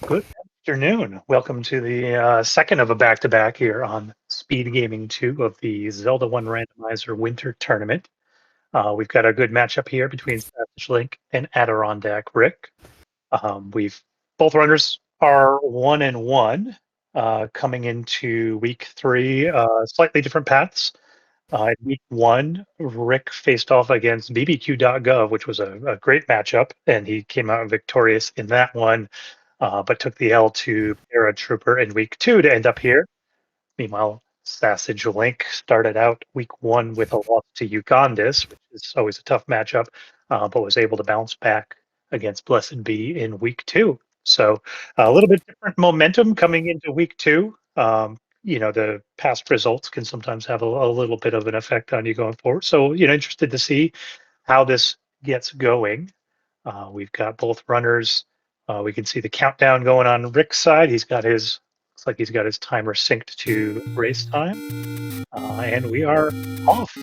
Good afternoon. Welcome to the second of a back-to-back here on Speed Gaming 2 of the Zelda 1 Randomizer Winter Tournament. We've got a good matchup here between SassageLink and adirondackrick. We've both runners are 1-1 coming into week 3. Slightly different paths. In week 1, Rick faced off against bbq.gov, which was a great matchup, and he came out victorious in that one. But took the L to Paratrooper in week 2 to end up here. Meanwhile, SassageLink started out week 1 with a loss to Ugandis, which is always a tough matchup, but was able to bounce back against Blessed Be in week 2. So a little bit different momentum coming into week 2. The past results can sometimes have a little bit of an effect on you going forward. So, interested to see how this gets going. We've got both runners. We can see the countdown going on Rick's side. Looks like he's got his timer synced to race time. And we are off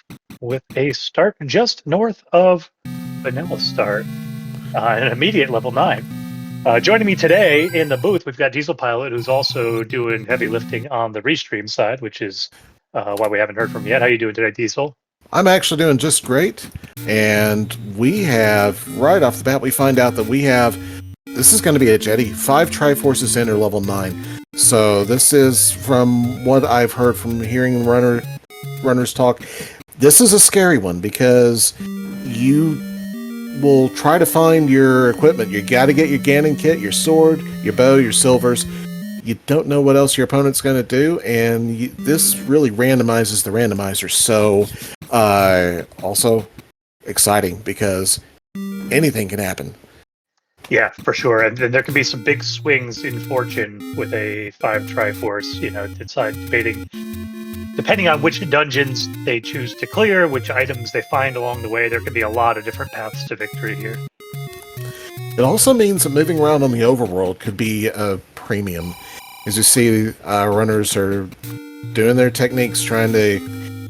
with a start just north of Vanilla Start, an immediate level 9. Joining me today in the booth, we've got Diesel Pilot, who's also doing heavy lifting on the restream side, which is why we haven't heard from him yet. How you doing today, Diesel? I'm actually doing just great. And we have, right off the bat, we find out that this is going to be a Jetty. 5 Triforces enter level 9. So this is, from what I've heard from hearing runners talk, this is a scary one because you will try to find your equipment. You got to get your Ganon kit, your sword, your bow, your silvers. You don't know what else your opponent's going to do, and this really randomizes the randomizer. So, also exciting because anything can happen. Yeah, for sure. And then there can be some big swings in fortune with a 5 Triforce, depending on which dungeons they choose to clear, which items they find along the way. There can be a lot of different paths to victory here. It also means that moving around on the overworld could be a premium. As you see, runners are doing their techniques, trying to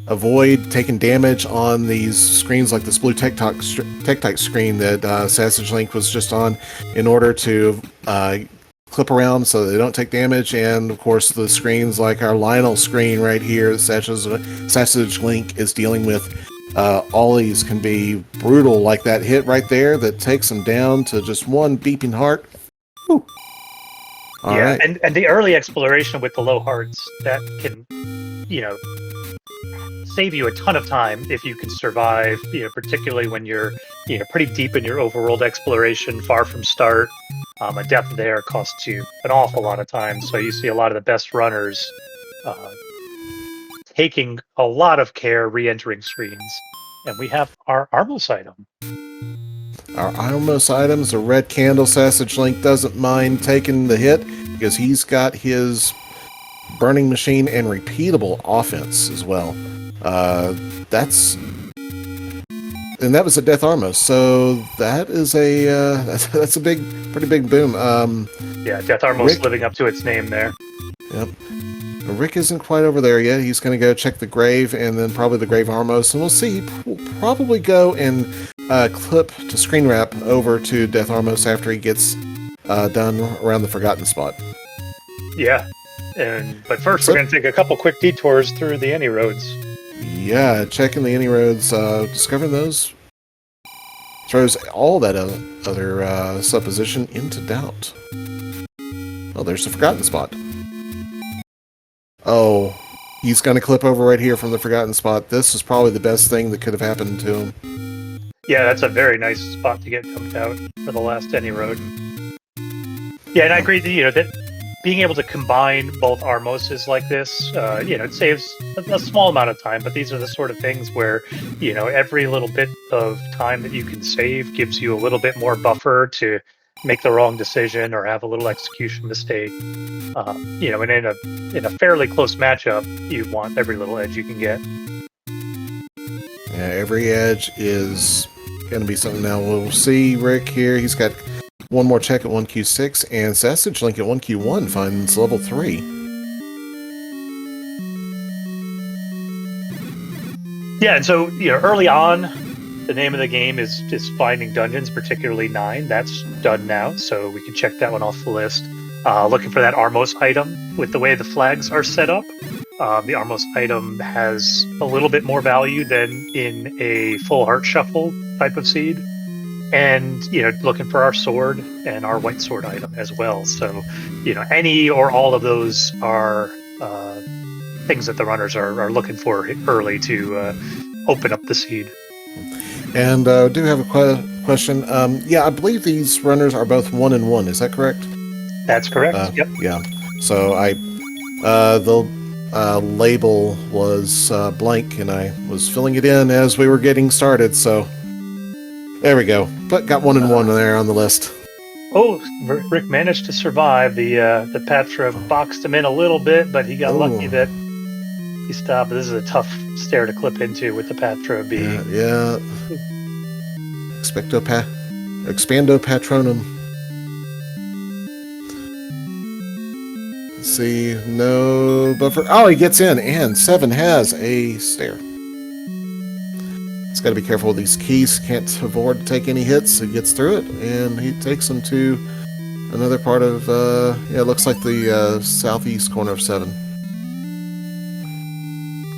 avoid taking damage on these screens like this blue Tech-Tike screen that SassageLink was just on, in order to clip around so they don't take damage. And of course the screens like our Lionel screen right here that SassageLink is dealing with, all these can be brutal, like that hit right there that takes them down to just one beeping heart. Whew. All right. And the early exploration with the low hearts, that can, save you a ton of time if you can survive, particularly when you're, pretty deep in your overworld exploration, far from start. A death there costs you an awful lot of time. So you see a lot of the best runners taking a lot of care re-entering screens. And we have our Armos item. Our Armos items, a red candle. SassageLink doesn't mind taking the hit because he's got his burning machine and repeatable offense as well. That was a Death Armos, so that is that's a pretty big boom. Yeah, Death Armos living up to its name there. Yep. Rick isn't quite over there yet. He's going to go check the grave and then probably the grave Armos, and we'll see. He'll probably go and clip to screen wrap over to Death Armos after he gets done around the Forgotten Spot. Yeah, but first we're going to take a couple quick detours through the Any Roads. Yeah, checking the Any Roads, discovering those throws all that other supposition into doubt. Oh, there's the Forgotten Spot. Oh, he's going to clip over right here from the Forgotten Spot. This is probably the best thing that could have happened to him. Yeah, that's a very nice spot to get dumped out for the last Any Road. Yeah, and I agree that being able to combine both Armoses like this, it saves a small amount of time, but these are the sort of things where, every little bit of time that you can save gives you a little bit more buffer to make the wrong decision or have a little execution mistake. And in a fairly close matchup, you want every little edge you can get. Yeah, every edge is going to be something. Now we'll see Rick here. He's got one more check at 1Q6, and SassageLink at 1Q1 finds level 3. Yeah, and so early on, the name of the game is finding dungeons, particularly 9. That's done now, so we can check that one off the list. looking for that Armos item. With the way the flags are set up, the Armos item has a little bit more value than in a full heart shuffle type of seed. And, looking for our sword and our white sword item as well. So, any or all of those are things that the runners are looking for early to open up the seed. And do have a question. Yeah, I believe these runners are both 1 and 1. Is that correct? That's correct. Yep. Yeah. So the label was blank, and I was filling it in as we were getting started. So there we go. But got 1 and 1 there on the list. Oh, Rick managed to survive. The Patra boxed him in a little bit, but he got lucky that he stopped. This is a tough stair to clip into with the Patra being. Yeah. Expando patronum. Let's see, no buffer. Oh, he gets in, and 7 has a stair. He's got to be careful with these keys. Can't afford to take any hits. He gets through it, and he takes them to another part of, it looks like the southeast corner of 7.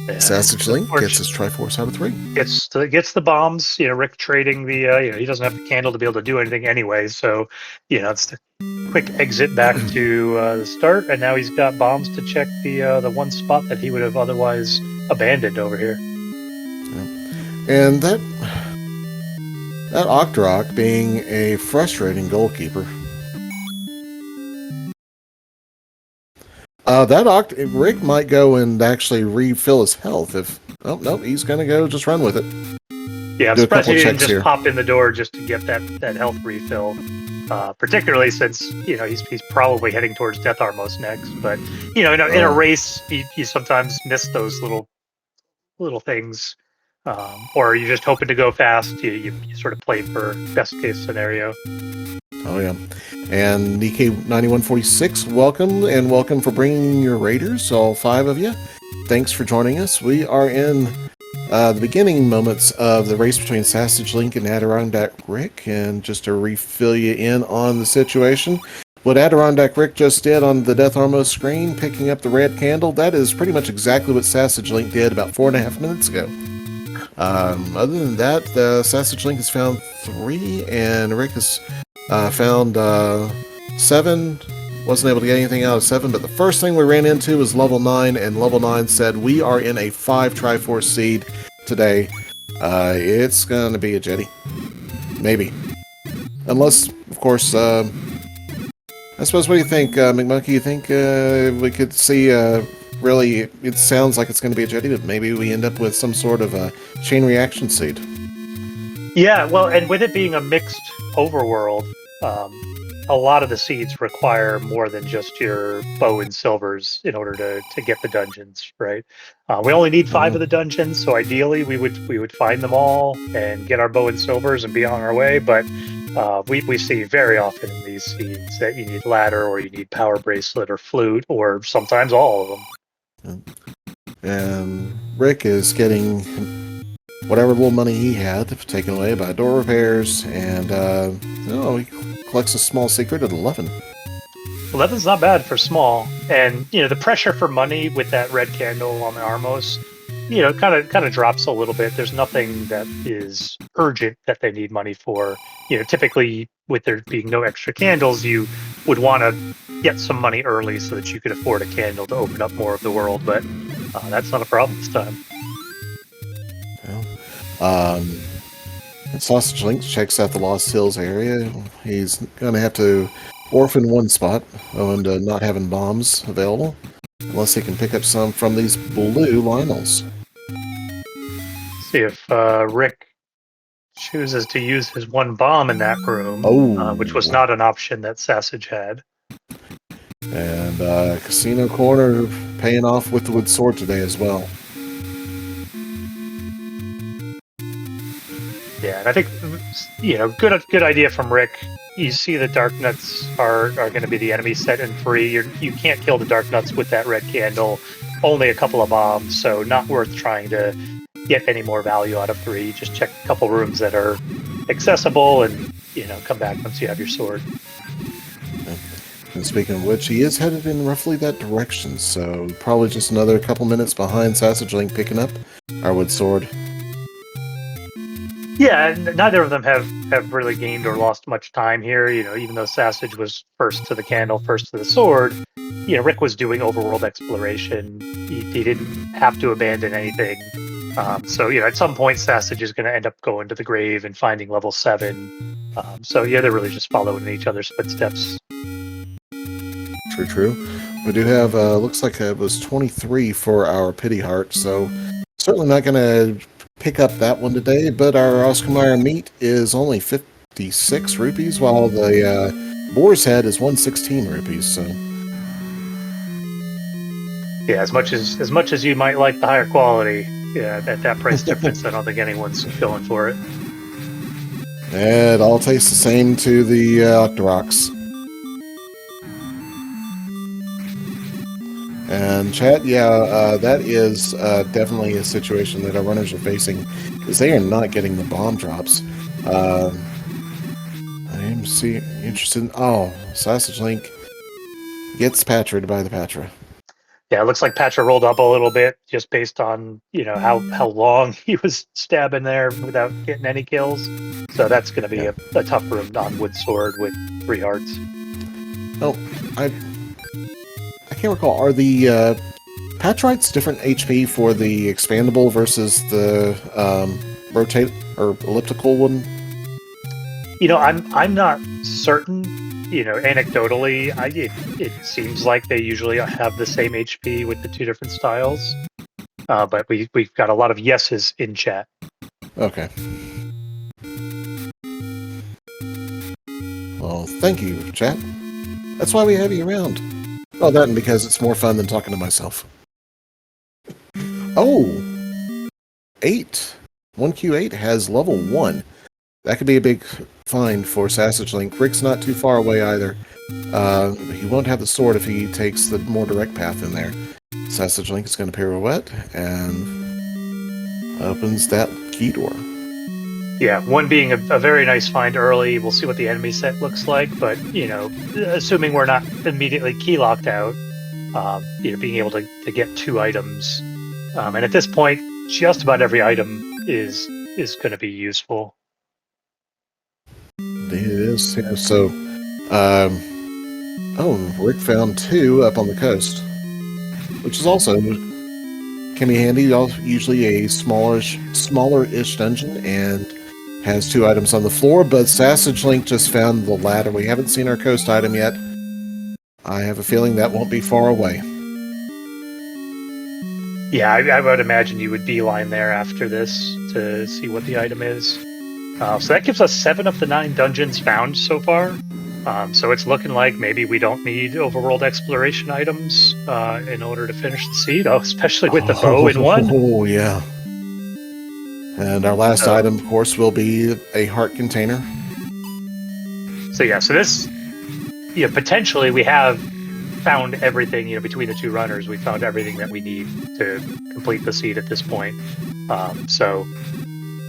Yeah, SassageLink gets his Triforce out of 3. Gets the bombs. Rick trading the. He doesn't have the candle to be able to do anything anyway. So, it's the quick exit back to the start, and now he's got bombs to check the one spot that he would have otherwise abandoned over here. Yeah. And that Octorok being a frustrating goalkeeper. Rick might go and actually refill his health if... Oh, no, he's going to go just run with it. Yeah, I'm surprised he didn't just pop in the door just to get that health refill. Particularly since, he's probably heading towards Death Armos next. But, in a race, you sometimes miss those little things. Or you're just hoping to go fast. You sort of play for best case scenario. Oh, yeah. And DK9146, welcome for bringing your raiders, all 5 of you. Thanks for joining us. We are in the beginning moments of the race between SassageLink and adirondackrick, and just to refill you in on the situation, what adirondackrick just did on the Death Armos screen, picking up the red candle, that is pretty much exactly what SassageLink did about 4.5 minutes ago. Other than that, SassageLink has found 3, and Rick has found 7. Wasn't able to get anything out of 7, but the first thing we ran into was level 9, and level 9 said we are in a 5 Triforce seed today. It's going to be a jetty. Maybe. Unless, of course, I suppose, what do you think, McMonkey? You think we could see, really, it sounds like it's going to be a jetty, but maybe we end up with some sort of a chain reaction seed. Yeah, well, and with it being a mixed overworld, a lot of the seeds require more than just your bow and silvers in order to get the dungeons, right? We only need 5 of the dungeons, so ideally we would find them all and get our bow and silvers and be on our way. But we see very often in these seeds that you need ladder, or you need power bracelet, or flute, or sometimes all of them. And Rick is getting whatever little money he had taken away by door repairs, and he collects a small secret at 11. 11's not bad for small, and the pressure for money with that red candle on the Armos, kind of drops a little bit. There's nothing that is urgent that they need money for. Typically, with there being no extra candles, you would want to get some money early so that you could afford a candle to open up more of the world. But that's not a problem this time. Well, SassageLink checks out the Lost Hills area. He's going to have to orphan one spot, owing to not having bombs available, unless he can pick up some from these blue Lionels. See if Rick chooses to use his 1 bomb in that room, which was not an option that Sassage had. And Casino Corner paying off with the wood sword today as well. Yeah, and I think, good idea from Rick. You see the Dark Nuts are going to be the enemy set in free. You can't kill the Dark Nuts with that red candle. Only a couple of bombs, so not worth trying to get any more value out of 3. Just check a couple rooms that are accessible, and come back once you have your sword. And speaking of which, he is headed in roughly that direction, so probably just another couple minutes behind SassageLink picking up our wood sword. Yeah, neither of them have really gained or lost much time here. Even though Sassage was first to the candle, first to the sword, Rick was doing overworld exploration. He didn't have to abandon anything. So at some point, Sassage is going to end up going to the grave and finding level 7. So they're really just following each other's footsteps. True. We do have, looks like it was 23 for our Pity Heart, so certainly not going to pick up that one today, but our Oscar Mayer meat is only 56 rupees, while the Boar's Head is 116 rupees, so... Yeah, as much as you might like the higher quality, at that price difference, I don't think anyone's going for it. It all tastes the same to the Octoroks. And chat, that is definitely a situation that our runners are facing, is they are not getting the bomb drops. I am interested in... Oh, SassageLink gets Patrid by the Patra. Yeah, it looks like Patra rolled up a little bit just based on how long he was stabbing there without getting any kills. So that's going to be a tough room on wood sword with 3 hearts. Oh, I can't recall. Are the Patrites different HP for the expandable versus the rotate or elliptical one? I'm not certain. Anecdotally, it seems like they usually have the same HP with the 2 different styles. But we've got a lot of yeses in chat. Okay. Well, thank you, chat. That's why we have you around. Oh, that and because it's more fun than talking to myself. Oh! 8. 1Q8 has level 1. That could be a big find for SassageLink. Rick's not too far away either. He won't have the sword if he takes the more direct path in there. SassageLink is going to pirouette and opens that key door. Yeah, 1 being a very nice find early. We'll see what the enemy set looks like, but assuming we're not immediately key locked out, being able to get 2 items, and at this point, just about every item is going to be useful. It is. Yeah, so, Rick found 2 up on the coast, which is also can be handy. Usually a smaller-ish dungeon and has 2 items on the floor. But SassageLink just found the ladder. We haven't seen our coast item yet. I have a feeling that won't be far away. Yeah, I would imagine you would beeline there after this to see what the item is. So that gives us 7 of the 9 dungeons found so far. So it's looking like maybe we don't need overworld exploration items in order to finish the seed, especially with the bow in 1. Oh, yeah. And our last item, of course, will be a heart container. So this, potentially we have found everything, between the 2 runners, we found everything that we need to complete the seed at this point. So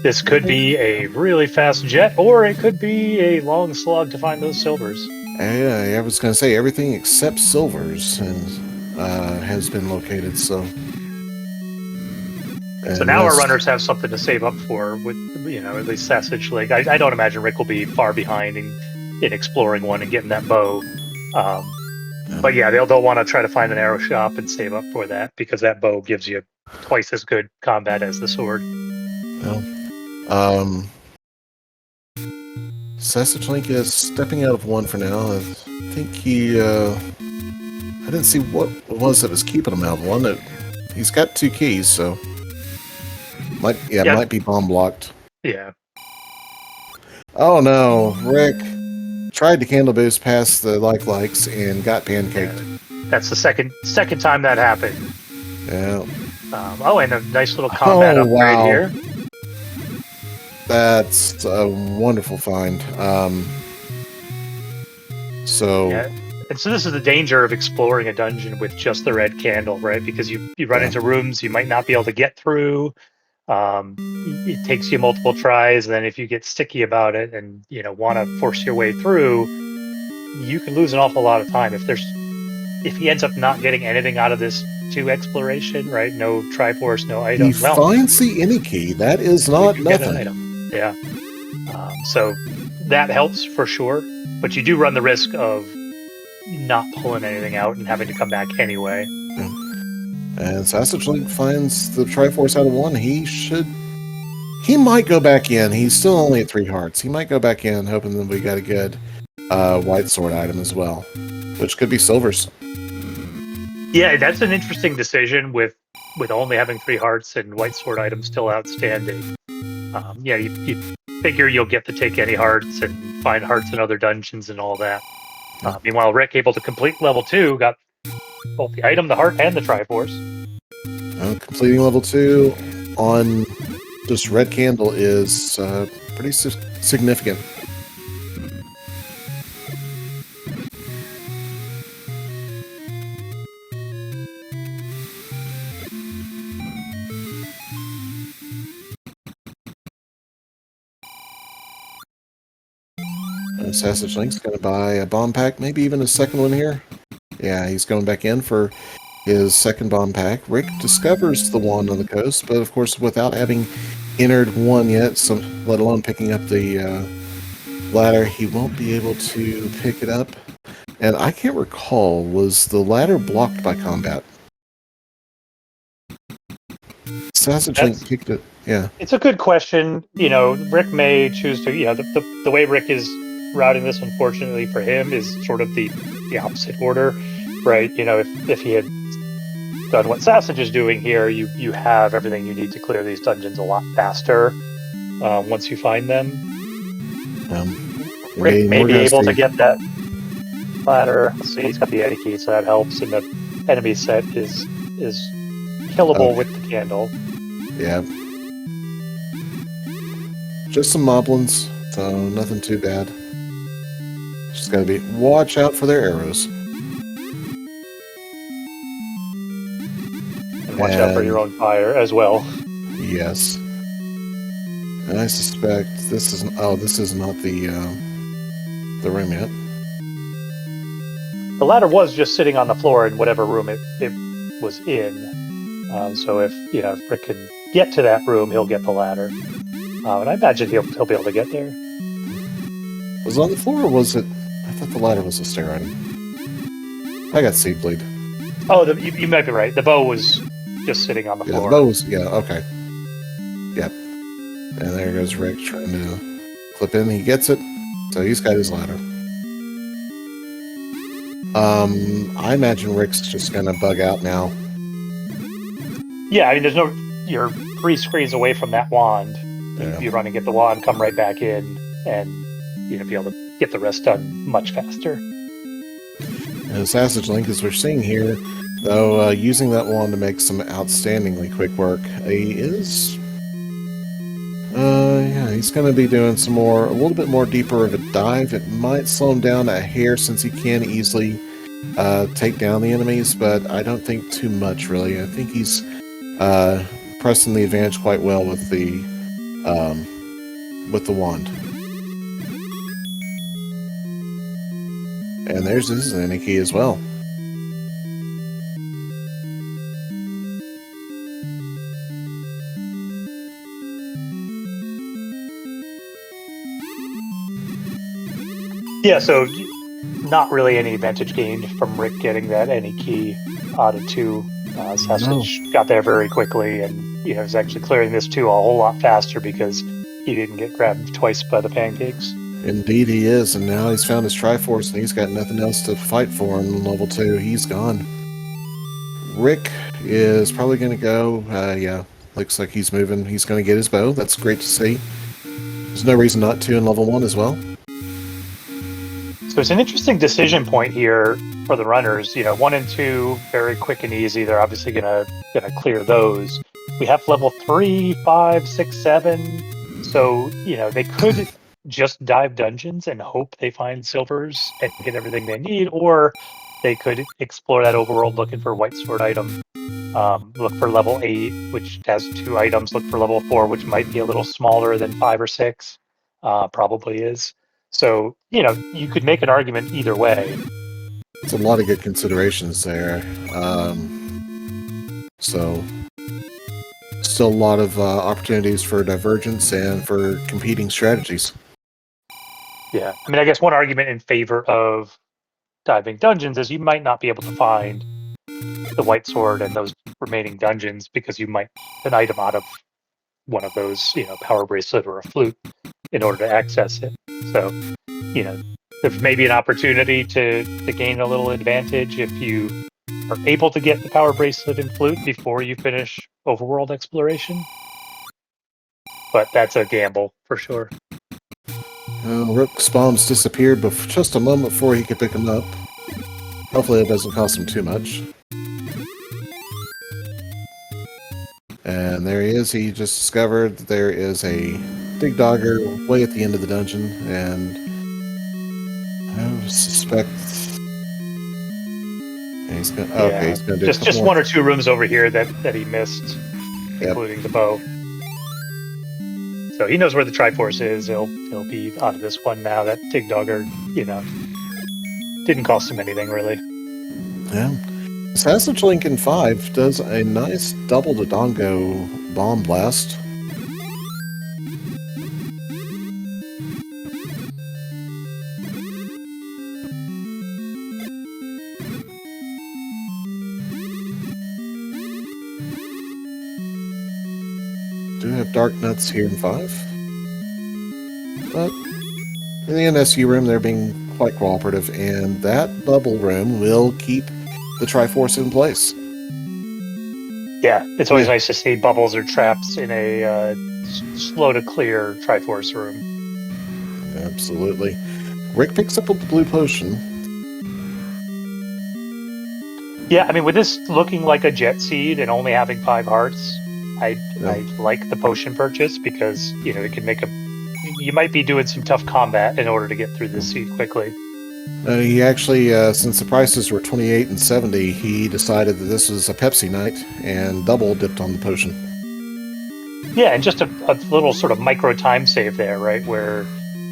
this could be a really fast jet, or it could be a long slog to find those silvers. Yeah, I was going to say everything except silvers has been located, so... So now our runners have something to save up for with, at least SassageLink. I don't imagine Rick will be far behind in exploring 1 and getting that bow. But yeah, they'll want to try to find an arrow shop and save up for that, because that bow gives you twice as good combat as the sword. Well, SassageLink is stepping out of 1 for now. I think he... I didn't see what it was that was keeping him out of 1. He's got 2 keys, so... Might be bomb blocked. Yeah. Oh no, Rick tried to candle boost past the likes and got pancaked. Yeah. That's the second time that happened. Yeah. And a nice little combat upgrade here. That's a wonderful find. So... Yeah. And so this is the danger of exploring a dungeon with just the red candle, right? Because you run into rooms you might not be able to get through. It takes you multiple tries, and then if you get sticky about it and want to force your way through, you can lose an awful lot of time if he ends up not getting anything out of this 2 exploration, right? No Triforce, no item. He Well, finds the any key. That is we not do get an nothing. item. Yeah. So that helps for sure, but you do run the risk of not pulling anything out and having to come back anyway. And SassageLink finds the Triforce out of 1. He might go back in. He's still only at 3 hearts. He might go back in, hoping that we got a good white sword item as well, which could be silvers. Yeah, that's an interesting decision with only having 3 hearts and white sword items still outstanding. Yeah, you figure you'll get to take any hearts and find hearts in other dungeons and all that. Meanwhile, Rick, able to complete level 2, got both the item, the heart, and the Triforce. Completing level 2 on just Red Candle is pretty significant. SassageLink's going to buy a bomb pack, maybe even a second one here. Yeah, he's going back in for his second bomb pack. Rick discovers the wand on the coast, but of course without having entered 1 yet, so let alone picking up the ladder, he won't be able to pick it up. And I can't recall, was the ladder blocked by combat? SassageLink picked it. Yeah. It's a good question. Rick may choose to, the way Rick is routing this, unfortunately for him, is sort of the opposite order, right? If he had done what Sassage is doing here, you have everything you need to clear these dungeons a lot faster once you find them. Rick may be able to get that ladder. Let's see, he's got the Eddie key, so that helps, and the enemy set is killable with the candle. Yeah. Just some moblins, so nothing too bad. Just gotta be watch out for their arrows. And watch out for your own fire as well. Yes. And I suspect this is not the room yet. The ladder was just sitting on the floor in whatever room it was in. So if Rick can get to that room, he'll get the ladder. And I imagine he'll be able to get there. Was it on the floor, or was it? I thought the ladder was a stair item. I got seed bleed. Oh, you might be right. The bow was just sitting on the floor. The bow was, okay. Yep. And there goes Rick trying to clip in. He gets it, so he's got his ladder. I imagine Rick's just gonna bug out now. Yeah, I mean, you're 3 screens away from that wand. Yeah. You run and get the wand, come right back in, and be able to get the rest done much faster. And SassageLink, as we're seeing here, though, using that wand to make some outstandingly quick work, he is... he's going to be doing a little bit more deeper of a dive. It might slow him down a hair since he can easily take down the enemies, but I don't think too much, really. I think he's pressing the advantage quite well with the wand. And there's his enemy key as well. Yeah, so not really any advantage gained from Rick getting that any key out of 2. Sassage got there very quickly, and is actually clearing this 2 a whole lot faster because he didn't get grabbed twice by the pancakes. Indeed he is, and now he's found his Triforce, and he's got nothing else to fight for in level 2. He's gone. Rick is probably going to go, looks like he's moving. He's going to get his bow. That's great to see. There's no reason not to in level 1 as well. So it's an interesting decision point here for the runners. 1 and 2, very quick and easy. They're obviously gonna clear those. We have level 3, 5, 6, 7. So they could just dive dungeons and hope they find silvers and get everything they need, or they could explore that overworld looking for white sword item. Look for level 8, which has 2 items. Look for level 4, which might be a little smaller than 5 or 6. Probably is. So, you could make an argument either way. It's a lot of good considerations there. So, still a lot of opportunities for divergence and for competing strategies. Yeah. I mean, I guess one argument in favor of diving dungeons is you might not be able to find the white sword and those remaining dungeons because you might an item out of one of those, power bracelet or a flute in order to access it. So, there's maybe an opportunity to gain a little advantage if you are able to get the power bracelet and flute before you finish overworld exploration. But that's a gamble for sure. Rook's bombs disappeared just a moment before he could pick them up. Hopefully it doesn't cost him too much. And there he is. He just discovered there is a Dig Dogger way at the end of the dungeon, and I suspect he's gonna. Yeah. Okay, he's gonna do just one or two rooms over here that he missed, Yep. including the bow. So he knows where the Triforce is. He'll be out of this one now. That Dig Dogger, didn't cost him anything really. Yeah. SassageLink in 5 does a nice double Dodongo bomb blast. Do have Dark Nuts here in 5. But in the NSU room, they're being quite cooperative, and that bubble room will keep the Triforce in place. Yeah, it's always nice to see bubbles or traps in a slow to clear Triforce room. Absolutely. Rick picks up the blue potion. Yeah, I mean, with this looking like a jet seed and only having 5 hearts, I like the potion purchase because it can make you might be doing some tough combat in order to get through this seed quickly. He actually, since the prices were $28 and $70, he decided that this was a Pepsi night and double dipped on the potion. Yeah, and just a little sort of micro time save there, right? Where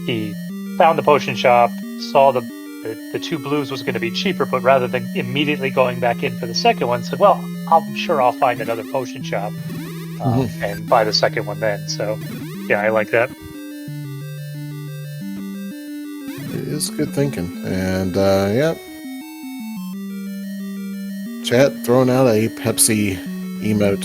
he found the potion shop, saw the 2 blues was going to be cheaper, but rather than immediately going back in for the second one, said, well, I'm sure I'll find another potion shop and buy the second one then. So, yeah, I like that. It is good thinking. And, yeah. Chat throwing out a Pepsi emote.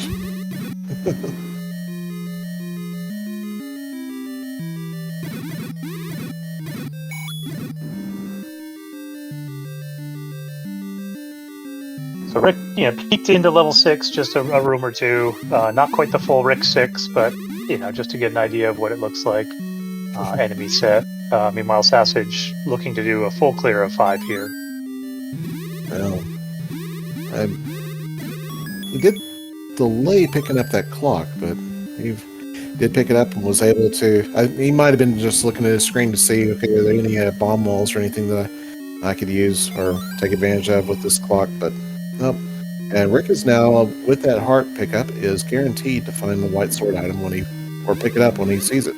So Rick, peeked into level 6, just a room or two. Not quite the full Rick 6, but, just to get an idea of what it looks like. Enemy set. Meanwhile, Sassage looking to do a full clear of 5 here. Well, he did delay picking up that clock, but he did pick it up and was able to... he might have been just looking at his screen to see, okay, are there any bomb walls or anything that I could use or take advantage of with this clock, but nope. And Rick is now, with that heart pickup, is guaranteed to find the white sword item or pick it up when he sees it.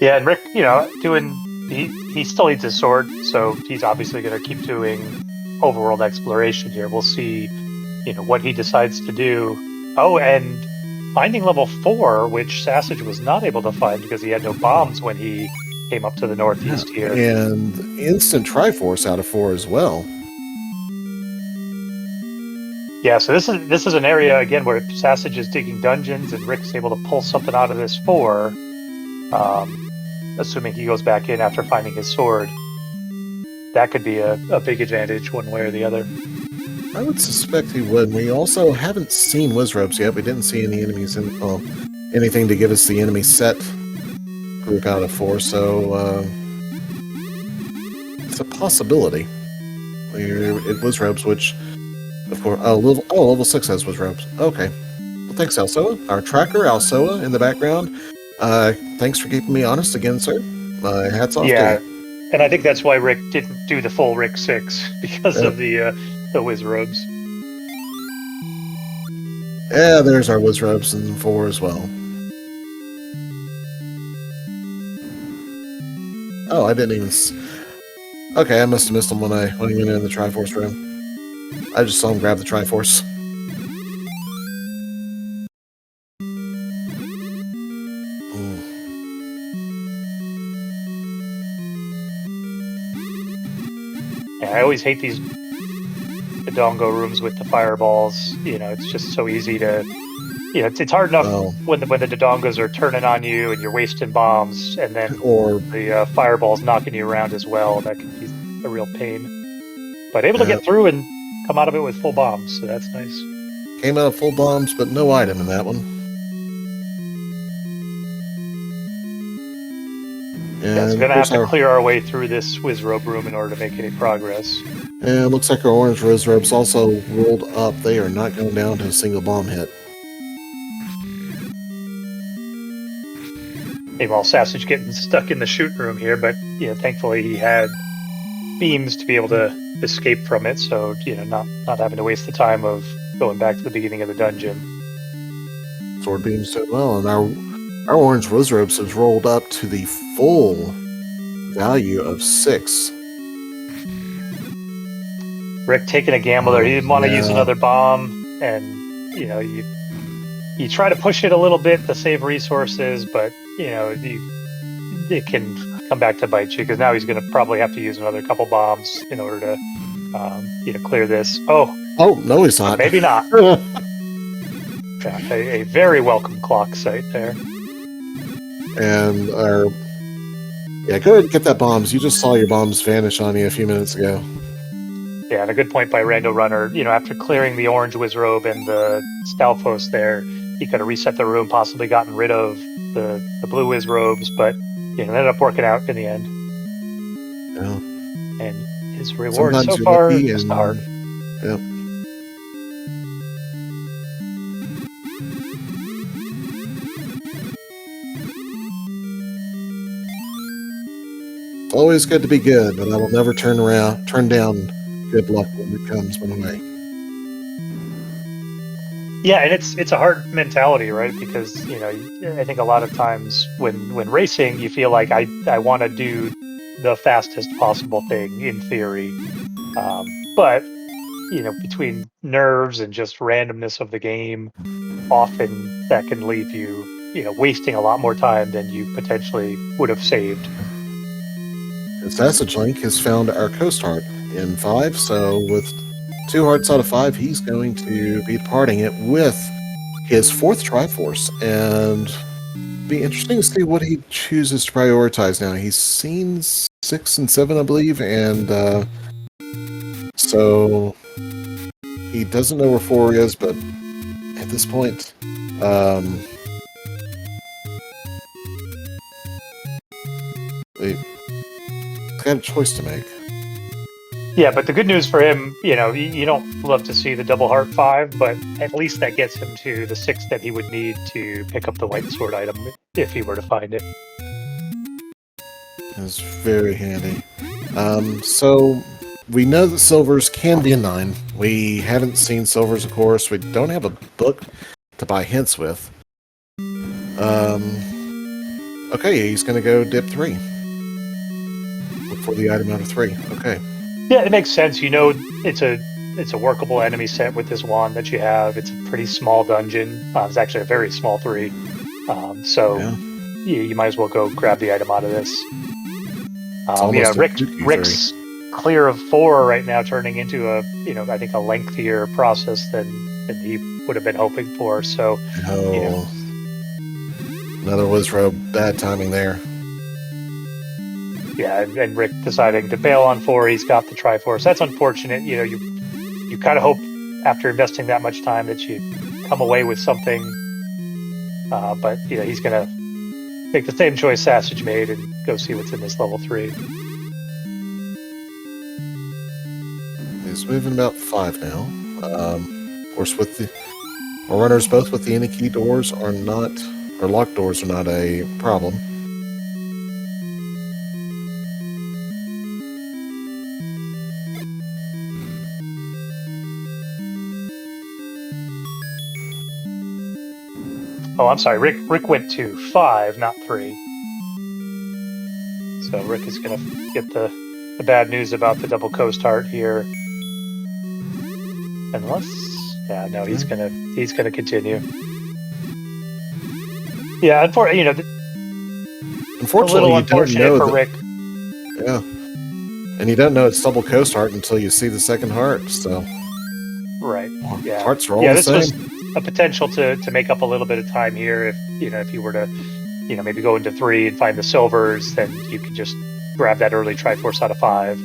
Yeah, and Rick, he still needs his sword, so he's obviously going to keep doing overworld exploration here. We'll see, what he decides to do. Oh, and finding level 4, which Sassage was not able to find because he had no bombs when he came up to the northeast here. And instant Triforce out of 4 as well. Yeah, so this is an area again where Sassage is digging dungeons and Rick's able to pull something out of this 4. Assuming he goes back in after finding his sword. That could be a big advantage one way or the other. I would suspect he would. We also haven't seen Wizrobes yet. We didn't see any enemies anything to give us the enemy set group out of 4, so it's a possibility. It Wizrobes, which of course level 6 has Wizrobes. Okay. Well, thanks, Alsoa. Our tracker, Alsoa, in the background. Thanks for keeping me honest again, sir. Hats off to you. And I think that's why Rick didn't do the full Rick 6 because of the Wizrobes. Yeah, there's our Wizrobes in 4 as well. Oh, I didn't even. Okay, I must have missed him when he went in the Triforce room. I just saw him grab the Triforce. Yeah, I always hate these Dodongo rooms with the fireballs. You know, it's just so easy to. You know, it's hard enough when the Dodongos are turning on you and you're wasting bombs, and then the fireballs knocking you around as well. That can be a real pain. But able to get through and come out of it with full bombs, so that's nice. Came out of full bombs, but no item in that one. Yeah, so we're gonna have to clear our way through this Wizrobe room in order to make any progress. And it looks like our orange Wizrobes also rolled up. They are not going down to a single bomb hit. Meanwhile, Sassage getting stuck in the shoot room here, but you know, thankfully he had beams to be able to escape from it, so you know, not having to waste the time of going back to the beginning of the dungeon. Sword beams did well, and our orange Wizrobes has rolled up to the full value of 6. Rick taking a gamble there. He didn't want to use another bomb, and you know, you try to push it a little bit to save resources, but you know, it can come back to bite you, because now he's going to probably have to use another couple bombs in order to you know, clear this. Oh no, he's not. Maybe not. Yeah, a very welcome clock sight there. And yeah, go ahead and get that bombs. You just saw your bombs vanish on you a few minutes ago. Yeah, and a good point by Rando Runner. You know, after clearing the orange Wizrobe and the Stalfos there, he could have reset the room, possibly gotten rid of the blue Wizrobes, but you know, ended up working out in the end. Yeah. And his reward so far is hard. Yeah. It's always good to be good, but I will never turn down good luck when it comes my way. Yeah, and it's a hard mentality, right? Because you know, I think a lot of times when racing, you feel like I want to do the fastest possible thing in theory, but you know, between nerves and just randomness of the game, often that can leave you, you know, wasting a lot more time than you potentially would have saved. SassageLink has found our Coast Heart in 5, so with 2 hearts out of 5, he's going to be departing it with his 4th Triforce, and it'll be interesting to see what he chooses to prioritize now. He's seen 6 and 7, I believe, and so he doesn't know where 4 is, but at this point, he's got a choice to make. Yeah, but the good news for him, you know, you don't love to see the double heart 5, but at least that gets him to the 6 that he would need to pick up the white sword item if he were to find it. It's very handy. So we know that silvers can be a 9. We haven't seen silvers, of course. We don't have a book to buy hints with. Okay, he's going to go dip 3. Look for the item out of 3. Okay. Yeah, it makes sense. You know, it's a workable enemy set with this wand that you have. It's a pretty small dungeon. It's actually a very small 3. So yeah. you might as well go grab the item out of this. You know, Rick's clear of 4 right now, turning into a, you know, I think a lengthier process than he would have been hoping for. So, you know. Another Wizrobe, bad timing there. Yeah, and Rick deciding to bail on 4. He's got the Triforce. That's unfortunate. You know, you kind of hope after investing that much time that you come away with something. But you know, he's gonna make the same choice Sassage made and go see what's in this level 3. He's moving about 5 now. Of course, with the runners both with the any key doors are not, or locked doors are not a problem. Oh, I'm sorry. Rick went to 5, not 3. So Rick is going to get the bad news about the double coast heart here. Unless, yeah, no, he's gonna continue. Yeah, unfortunately, Unfortunately, a little you don't unfortunate know for that, Rick. Yeah, and you don't know it's double coast heart until you see the second heart. So, Right. Yeah. Hearts are all the this same. was a potential to make up a little bit of time here. If if you were to maybe go into 3 and find the silvers, then you could just grab that early Triforce out of 5.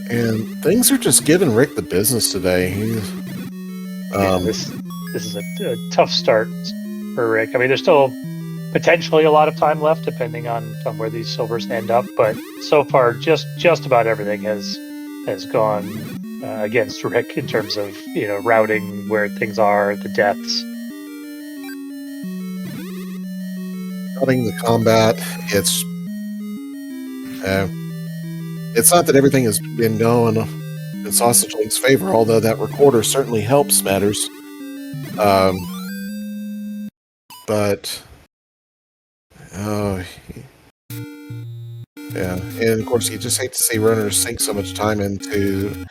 And things are just giving Rick the business today. This is a tough start for Rick. I mean, there's still potentially a lot of time left, depending on where these silvers end up. But so far, just about everything has gone against Rick in terms of routing where things are, the depths. Routing the combat, it's not that everything has been going in SassageLink's favor, although that recorder certainly helps matters. But yeah, and of course you just hate to see runners sink so much time into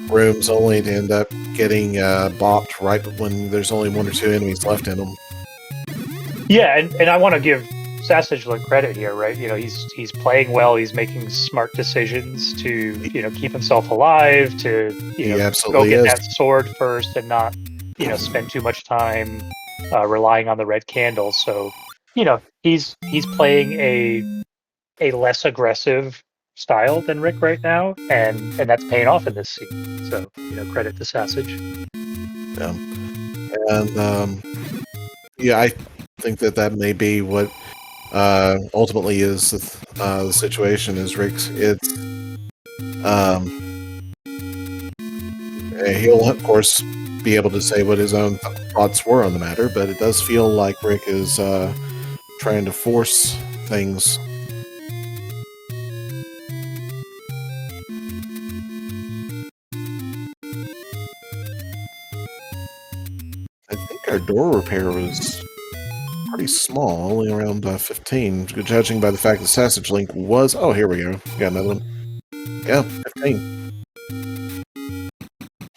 rooms only to end up getting bopped right when there's only 1 or 2 enemies left in them. Yeah, and I want to give SassageLink credit here, right? He's playing well. He's making smart decisions to keep himself alive, to go get that sword first, and not spend too much time relying on the red candle. So he's playing a less aggressive style than Rick right now, and that's paying off in this scene. So credit to Sassage. Yeah, and I think that may be what ultimately is the situation. Is Rick's? He'll of course be able to say what his own thoughts were on the matter, but it does feel like Rick is trying to force things. I think our door repair was pretty small, only around 15, judging by the fact that SassageLink was... Oh, here we go. Got another one. Yeah, 15.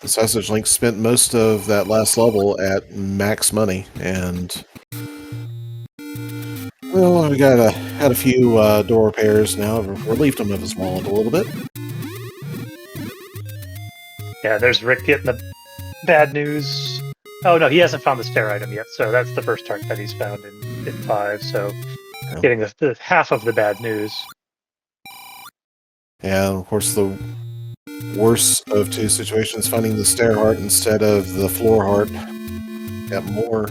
The SassageLink spent most of that last level at max money, and... Well, we had a few door repairs now. Relieved him of his wallet a little bit. Yeah, there's Rick getting the bad news. Oh no, he hasn't found the stair item yet, so that's the first heart that he's found in 5. So getting the half of the bad news. Yeah, of course the worst of 2 situations, finding the stair heart instead of the floor heart. Got more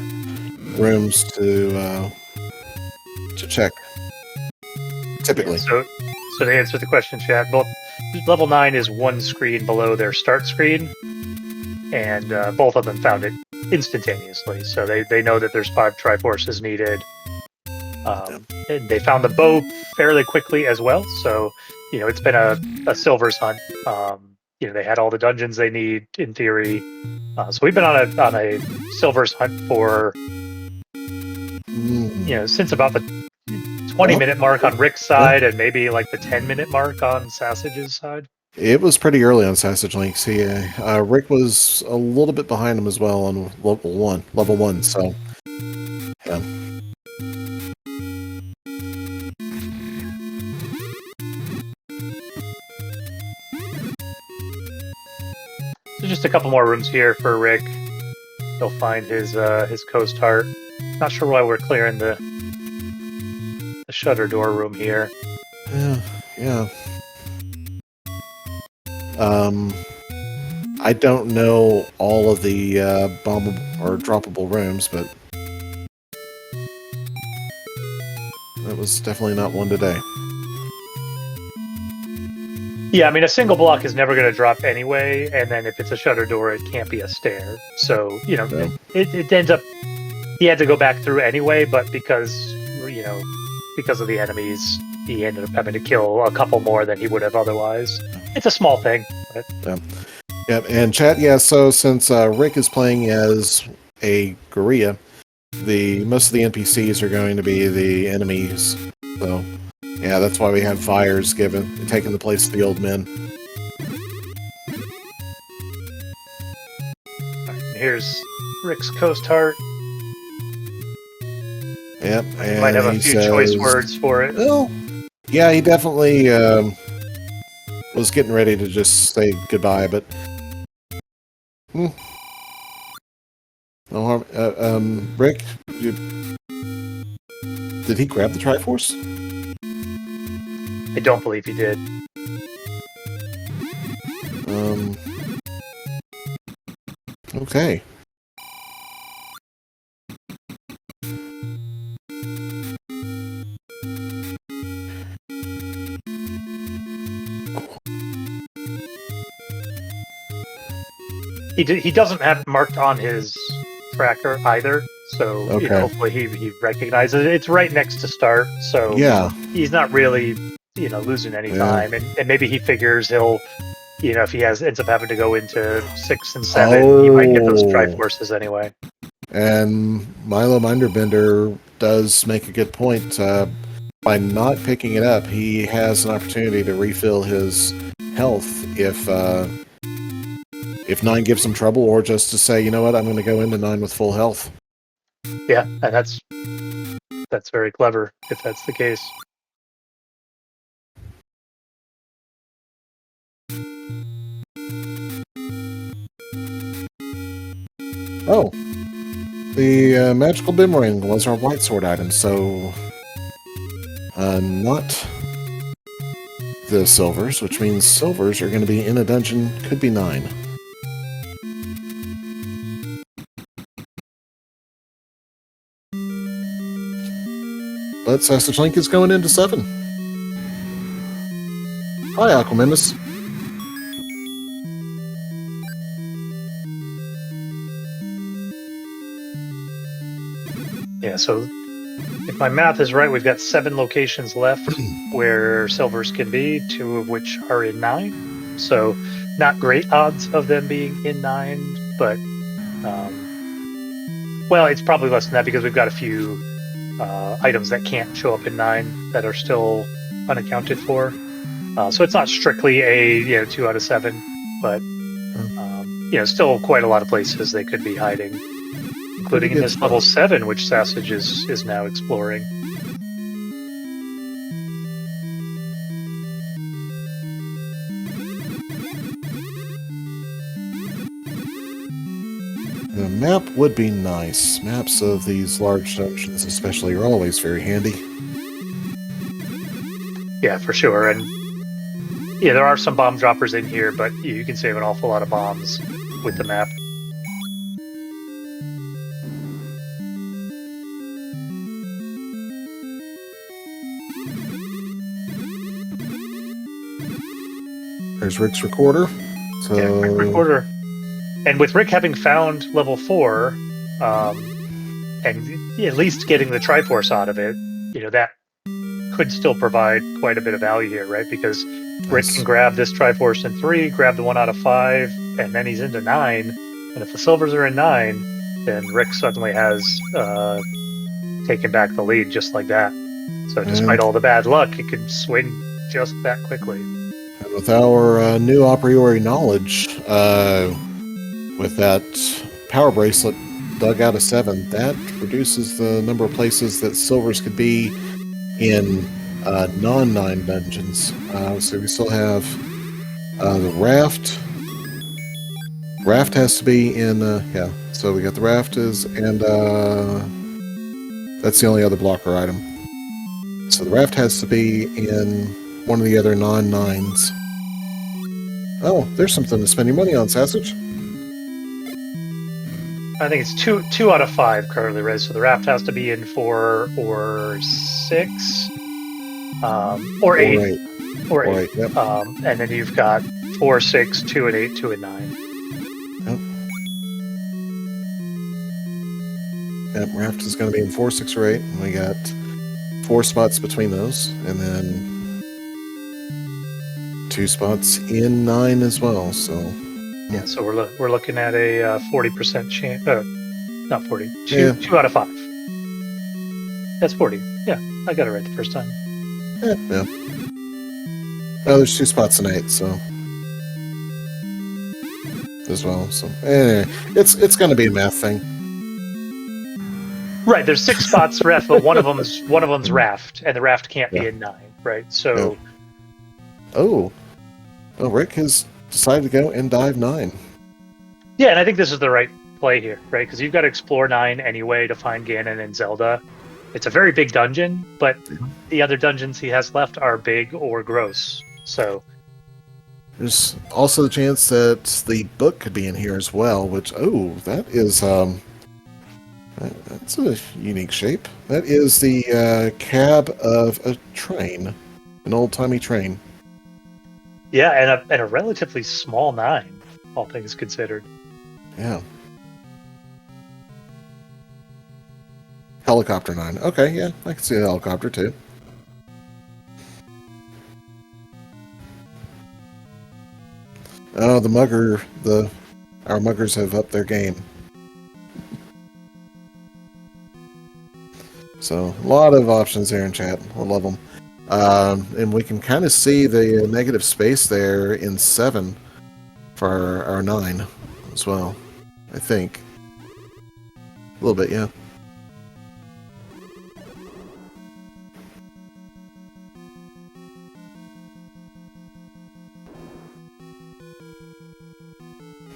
rooms to check. Typically. So to answer the question, chat, both level 9 is 1 screen below their start screen, and both of them found it instantaneously. So they know that there's 5 Triforces needed. And they found the bow fairly quickly as well. So it's been a silvers hunt. They had all the dungeons they need in theory. So we've been on a silvers hunt for since about the 20-minute mark on Rick's side, and maybe like the 10-minute mark on Sassage's side. It was pretty early on SassageLink. Rick was a little bit behind him as well on level one. So, yeah. So just a couple more rooms here for Rick. He'll find his coast heart. Not sure why we're clearing the shutter door room here. Yeah. I don't know all of the bombable or droppable rooms, but that was definitely not one today. Yeah, I mean, a single block is never going to drop anyway, and then if it's a shutter door, it can't be a stair. So, it ends up... He had to go back through anyway, but because of the enemies, he ended up having to kill a couple more than he would have otherwise. It's a small thing. But... Yeah, and chat, so since Rick is playing as a Gorilla, most of the NPCs are going to be the enemies. So, yeah, that's why we have fires taking the place of the old men. Here's Rick's Coast Heart. Yep, He and might have a he few says, choice words for it. Well, yeah, he definitely was getting ready to just say goodbye, but no harm. Rick, did he grab the Triforce? I don't believe he did. Okay. He doesn't have it marked on his tracker either, so Okay. hopefully he recognizes it. It's right next to start, so Yeah. he's not really losing any time, and maybe he figures he'll if he ends up having to go into 6 and 7, he might get those Triforces anyway. And Milo Minderbender does make a good point. By not picking it up, he has an opportunity to refill his health if 9 gives him trouble, or just to say, you know what, I'm going to go into 9 with full health. Yeah, and that's very clever if that's the case. Oh, the magical boomerang was our white sword item, so not the silvers, which means silvers are going to be in a dungeon, could be 9. But SassageLink is going into 7. Hi, Aquamimus. Yeah, so if my math is right, we've got 7 locations left where silvers can be, 2 of which are in 9. So not great odds of them being in 9, but well, it's probably less than that because we've got a few items that can't show up in 9 that are still unaccounted for. So it's not strictly a 2 out of 7, but still quite a lot of places they could be hiding, including in this level 7, which Sassage is now exploring. The map would be nice. Maps of these large dungeons especially are always very handy. Yeah, for sure. And yeah, there are some bomb droppers in here, but you can save an awful lot of bombs with the map. There's Rick's recorder. So... Yeah, Rick recorder. And with Rick having found level 4, and at least getting the Triforce out of it, that could still provide quite a bit of value here, right? Because Rick can grab this Triforce in 3, grab the 1 out of 5, and then he's into 9. And if the silvers are in 9, then Rick suddenly has taken back the lead just like that. So despite all the bad luck, it can swing just that quickly. And with our new a priori knowledge, with that power bracelet dug out of 7, that reduces the number of places that silvers could be in non-9 dungeons. So we still have the raft. Raft has to be in, so we got the raft and that's the only other blocker item. So the raft has to be in one of the other non-9s. Oh, there's something to spend your money on, Sassage. I think it's two out of 5 currently, Rez. So the raft has to be in 4 or 6, or 8, or 8. Yep. And then you've got 4, 6, 2, and 8, 2, and 9. Yep, raft is going to be in 4, 6, or 8. And we got 4 spots between those, and then 2 spots in 9 as well. So yeah, so we're looking at a 40% chance, not 40. Yeah. 2 out of 5. That's 40. Yeah, I got it right the first time. Yeah. Oh, there's 2 spots in 8, so as well. So anyway, it's going to be a math thing. Right, there's 6 spots ref, but one of them's raft, and the raft can't be in 9, right? So, oh, Rick has decided to go and dive 9. yeah, and I think this is the right play here, right? Because you've got to explore 9 anyway to find Ganon and Zelda. It's a very big dungeon, but the other dungeons he has left are big or gross. So there's also the chance that the book could be in here as well, which that is that's a unique shape. That is the cab of a train, an old-timey train. yeah, and a relatively small 9, all things considered. Yeah. Helicopter 9. Okay, yeah, I can see the helicopter too. Oh, our muggers have upped their game. So, a lot of options here in chat. I love them. And we can kind of see the negative space there in 7 for our 9 as well, I think. A little bit, yeah.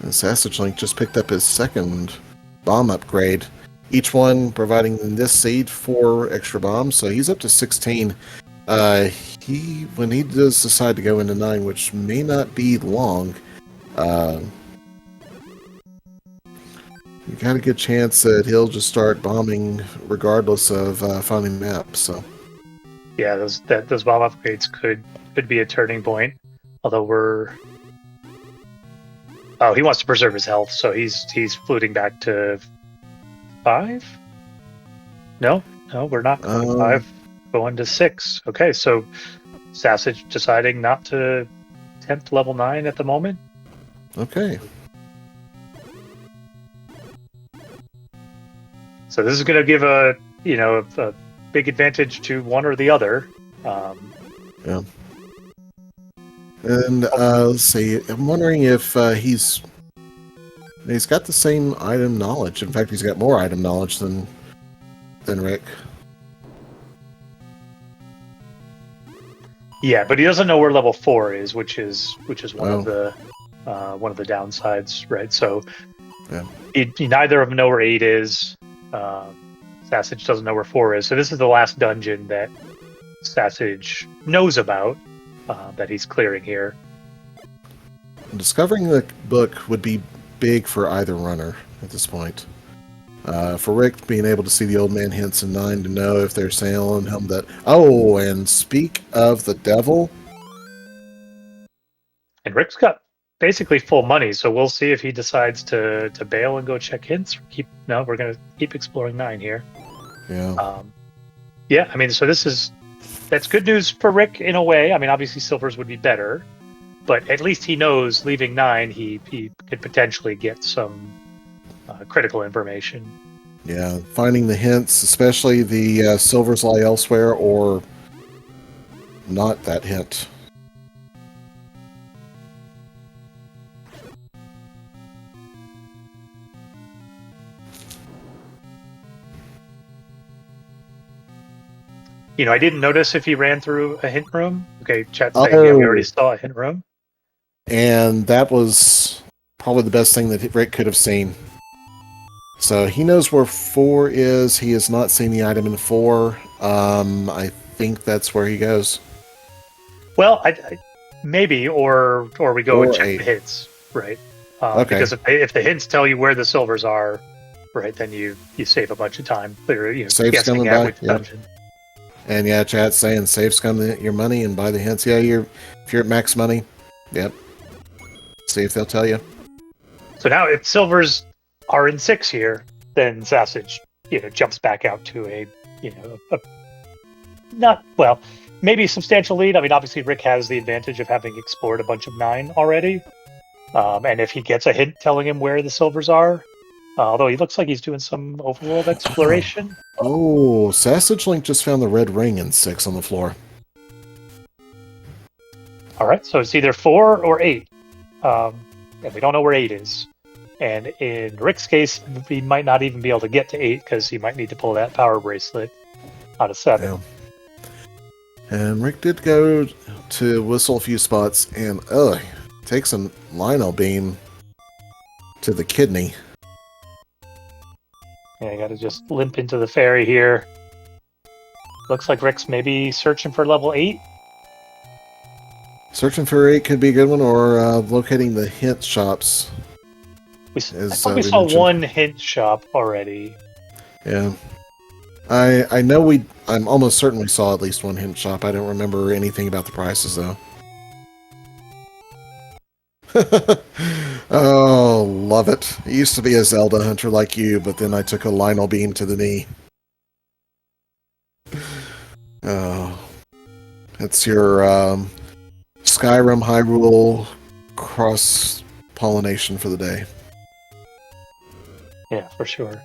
And SassageLink just picked up his 2nd bomb upgrade. Each one providing this seed 4 extra bombs, so he's up to 16. When he does decide to go into 9, which may not be long, you got a good chance that he'll just start bombing regardless of finding maps. So Yeah, those bomb upgrades could be a turning point. Although he wants to preserve his health, so he's fluting back to 5. No, we're not going to 5. Going to 6. Okay, so Sassage deciding not to attempt level 9 at the moment. Okay. So this is going to give a big advantage to one or the other. Yeah. And let's see. I'm wondering if he's got the same item knowledge. In fact, he's got more item knowledge than Rick. Yeah, but he doesn't know where level 4 is, which is one of the downsides, right? So neither of them know where 8 is. Sassage doesn't know where 4 is. So this is the last dungeon that Sassage knows about that he's clearing here. Discovering the book would be big for either runner at this point. For Rick, being able to see the old man hints in 9 to know if they're telling him that. Oh, and speak of the devil. And Rick's got basically full money, so we'll see if he decides to bail and go check hints. We're going to keep exploring 9 here. Yeah. Yeah, I mean, so that's good news for Rick in a way. I mean, obviously Silver's would be better, but at least he knows leaving 9, he could potentially get some critical information. Yeah, finding the hints, especially the silvers lie elsewhere or not that hint. I didn't notice if he ran through a hint room. Okay, chat's saying we already saw a hint room. And that was probably the best thing that Rick could have seen. So he knows where 4 is. He has not seen the item in 4. I think that's where he goes. Well, I maybe, or we go and check 8. the hints, right? Okay. Because if the hints tell you where the silvers are, right, then you save a bunch of time. Safe's coming back. Yeah. Dungeon. And yeah, chat's saying save scum your money and buy the hints. Yeah, if you're at max money, yep. See if they'll tell you. So now, if silvers are in 6 here, then Sassage, jumps back out to a maybe a substantial lead. I mean, obviously Rick has the advantage of having explored a bunch of 9 already, and if he gets a hint telling him where the silvers are, Although he looks like he's doing some overworld exploration. Oh, SassageLink just found the red ring in 6 on the floor. All right, so it's either 4 or 8. And we don't know where 8 is. And in Rick's case, he might not even be able to get to 8 because he might need to pull that power bracelet out of 7. Yeah. And Rick did go to whistle a few spots and takes a Lionel beam to the kidney. Yeah, you got to just limp into the ferry here. Looks like Rick's maybe searching for level 8. Searching for 8 could be a good one, or locating the hint shops. I thought we saw mentioned. one hint shop already. Yeah. I know I'm almost certain we saw at least one hint shop. I don't remember anything about the prices, though. Oh, love it. I used to be a Zelda hunter like you, but then I took a Lionel beam to the knee. Oh. It's your Skyrim Hyrule cross-pollination for the day. Yeah, for sure.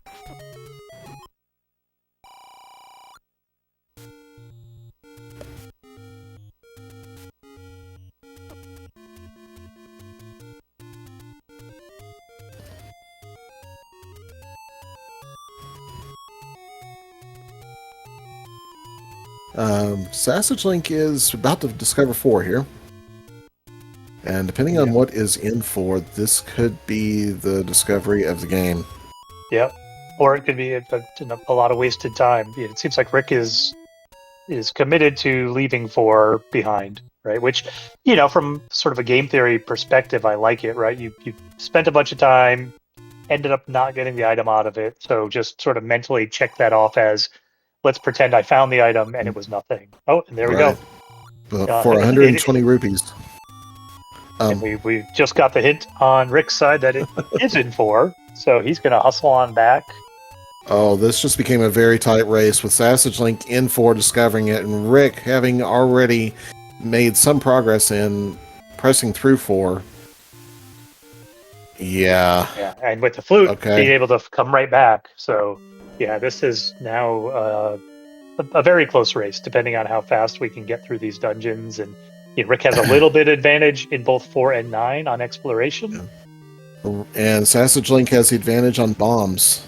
SassageLink is about to discover 4 here. And depending on what is in 4, this could be the discovery of the game. Yep. Or it could be a lot of wasted time. It seems like Rick is committed to leaving 4 behind, right? Which, from sort of a game theory perspective, I like it, right? You spent a bunch of time, ended up not getting the item out of it, so just sort of mentally check that off as, let's pretend I found the item and it was nothing. Oh, and there we go. For 120 rupees. And we just got the hint on Rick's side that it is in 4, so he's going to hustle on back. Oh, this just became a very tight race with SassageLink in 4 discovering it, and Rick having already made some progress in pressing through 4. Yeah. Yeah, and with the flute, being able to come right back. So, yeah, this is now a very close race, depending on how fast we can get through these dungeons. And Rick has a little bit advantage in both 4 and 9 on exploration. Yeah. And SassageLink has the advantage on bombs.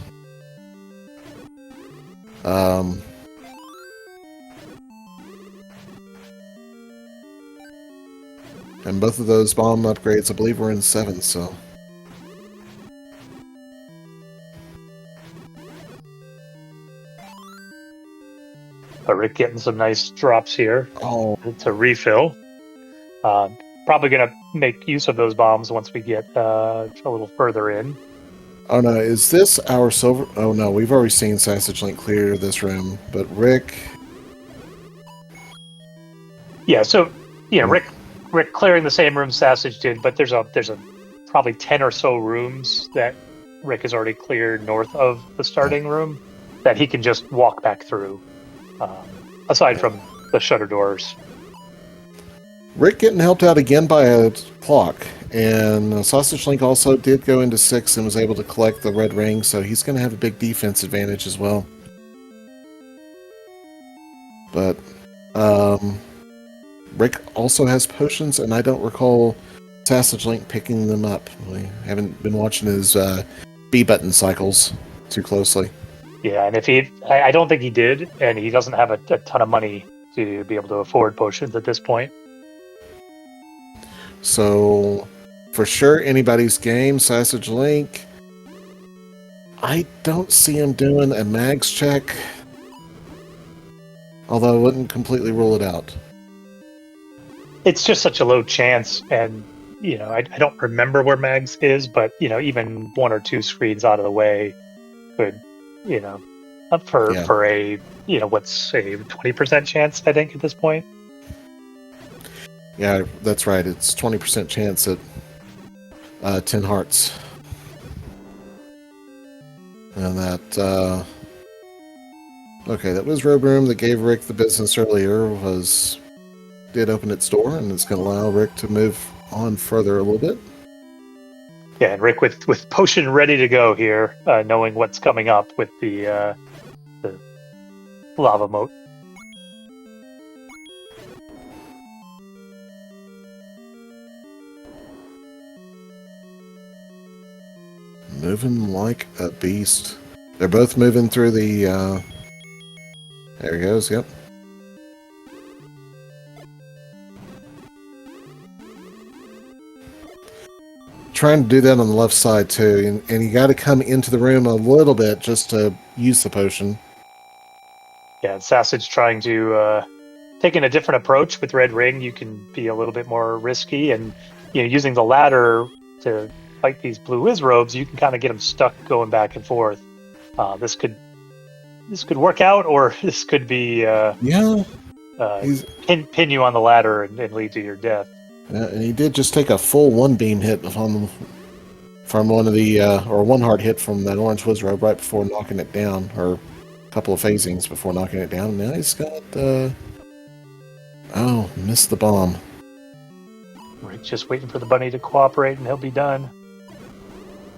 And both of those bomb upgrades, I believe, were in 7, so... Rick getting some nice drops here to refill. Probably going to make use of those bombs once we get a little further in. Oh no, is this our silver? Oh no, we've already seen SassageLink clear this room, but Rick... Yeah, so, Rick clearing the same room Sassage did, but there's a probably 10 or so rooms that Rick has already cleared north of the starting room that he can just walk back through. Aside from the shutter doors. Rick getting helped out again by a clock, and SassageLink also did go into 6 and was able to collect the red ring, so he's going to have a big defense advantage as well. But Rick also has potions, and I don't recall SassageLink picking them up. We haven't been watching his B button cycles too closely. Yeah, and I don't think he did, and he doesn't have a ton of money to be able to afford potions at this point. So, for sure, anybody's game, SassageLink. I don't see him doing a mags check, although I wouldn't completely rule it out. It's just such a low chance, and, I don't remember where mags is, but, even 1 or 2 screens out of the way could... for a, what's a 20% chance, I think, at this point. Yeah, that's right. It's 20% chance at 10 hearts. And that, okay, that was Robe Room that gave Rick the business earlier, did open its door, and it's going to allow Rick to move on further a little bit. Yeah, and Rick with potion ready to go here, knowing what's coming up with the lava moat. Moving like a beast. They're both moving through the, there he goes, yep. Trying to do that on the left side too, and you got to come into the room a little bit just to use the potion. Yeah, and Sassage trying to taking a different approach with Red Ring. You can be a little bit more risky, and using the ladder to fight these blue Wizrobes, you can kind of get them stuck going back and forth. This could work out, or this could be pin you on the ladder and lead to your death. And he did just take a full one beam hit from one of the or one hard hit from that orange Wizrobe right before knocking it down, or a couple of phasings before knocking it down. Now he's got missed the bomb. Rick just waiting for the bunny to cooperate, and he'll be done.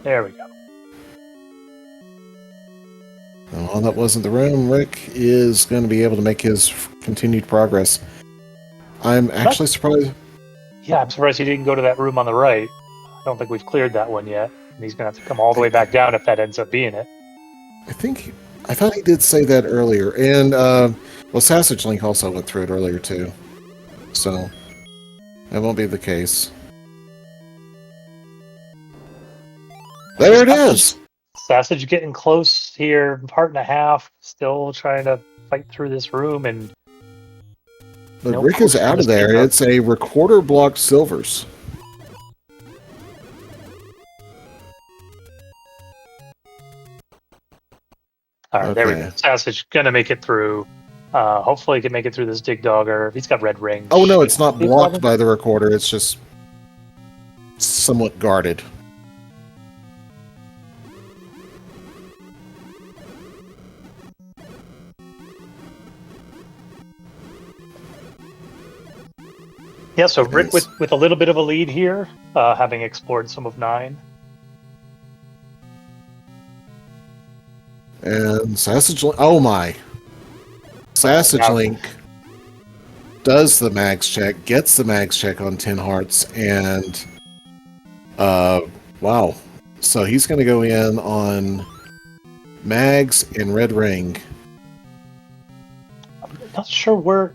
There we go. And while that wasn't the room, Rick is going to be able to make his continued progress. I'm actually surprised. Yeah, I'm surprised he didn't go to that room on the right. I don't think we've cleared that one yet. And he's going to have to come all the way back down if that ends up being it. I thought he did say that earlier. And, SassageLink also went through it earlier, too. So, that won't be the case. There it is! Sassage getting close here, part and a half, still trying to fight through this room, and but Rick is out of there. It's a recorder blocked silvers. All right, there we go. Sassage gonna make it through. Hopefully he can make it through this dig dogger. He's got Red Ring. Oh no, it's not blocked by the recorder. It's just somewhat guarded. Yeah, so Rick with a little bit of a lead here, having explored some of 9. And SassageLink, oh my. SassageLink does the mags check, gets the mags check on 10 hearts, and wow. So he's going to go in on mags and Red Ring. I'm not sure where.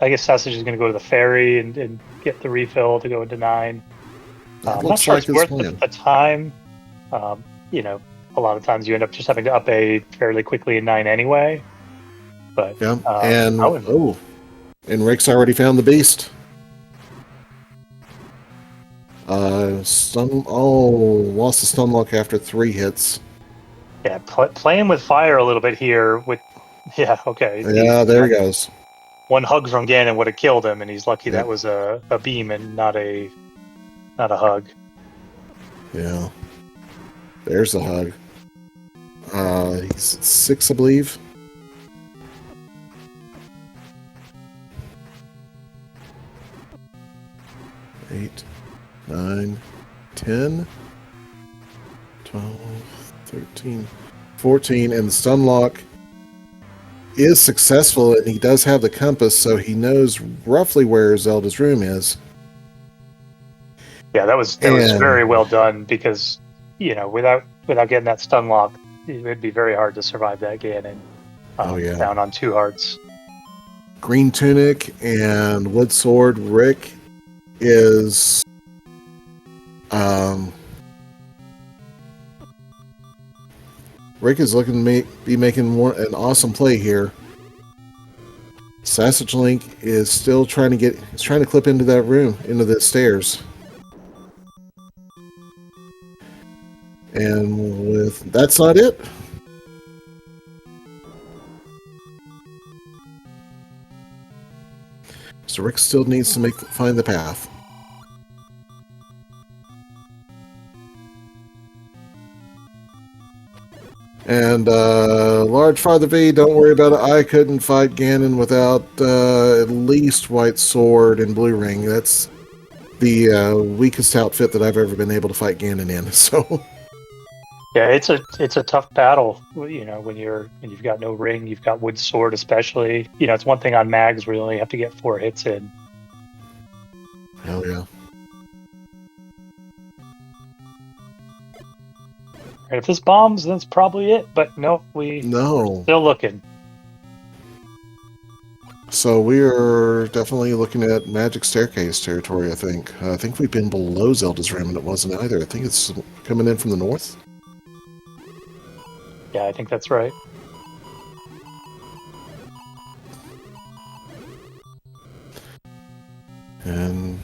I guess Sassage is going to go to the ferry and get the refill to go into 9. I'm not sure it's worth the time. A lot of times you end up just having to up A fairly quickly in 9 anyway. But yeah, and Rick's already found the beast. Lost the stun lock after 3 hits. Yeah, playing with fire a little bit here. Okay. Yeah, there he goes. One hug from Ganon would have killed him, and he's lucky that was a beam and not a hug. Yeah. There's the hug. He's at 6, I believe. Eight, 9, 10, 12, 13, 14, and the stun lock is successful, and he does have the compass, so he knows roughly where Zelda's room is. Yeah, that was very well done, because without getting that stun lock, it would be very hard to survive that Ganon. Down on 2 hearts. Green Tunic and Wood Sword Rick is Rick is looking to be making an awesome play here. SassageLink is still trying to clip into that room, into the stairs. And that's not it. So Rick still needs to find the path. And Large Father V, don't worry about it. I couldn't fight Ganon without at least White Sword and Blue Ring. That's the weakest outfit that I've ever been able to fight Ganon in. So Yeah, it's a tough battle. You know, when you've got no ring, you've got wood sword, especially. You know, it's one thing on mags where you only have to get 4 hits in. hell yeah. And if this bombs, then that's probably it. But no, No. still looking. So we're definitely looking at Magic Staircase territory, I think. I think we've been below Zelda's Rim, and it wasn't either. I think it's coming in from the north. Yeah, I think that's right. And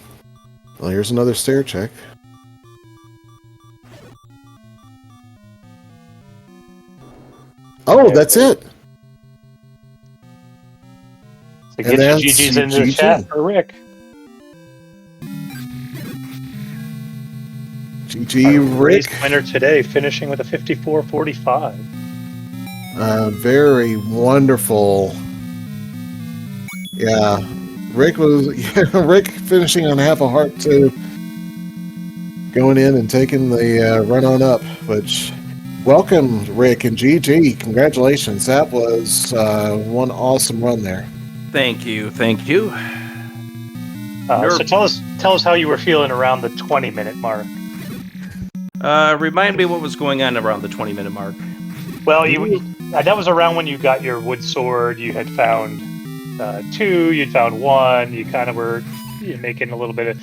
well, here's another stair check. Oh, that's it. So get your GG's into the chat for Rick. GG, Rick. Winner today, finishing with a 54-45. Very wonderful. Yeah, Rick finishing on half a heart too, going in and taking the run on up. Which, welcome, Rick and GG. Congratulations. That was one awesome run there. Thank you. So tell us how you were feeling around the 20-minute mark. Remind me what was going on around the 20-minute mark. Well, that was around when you got your wood sword. You had found 2, you'd found 1. You kind of were making a little bit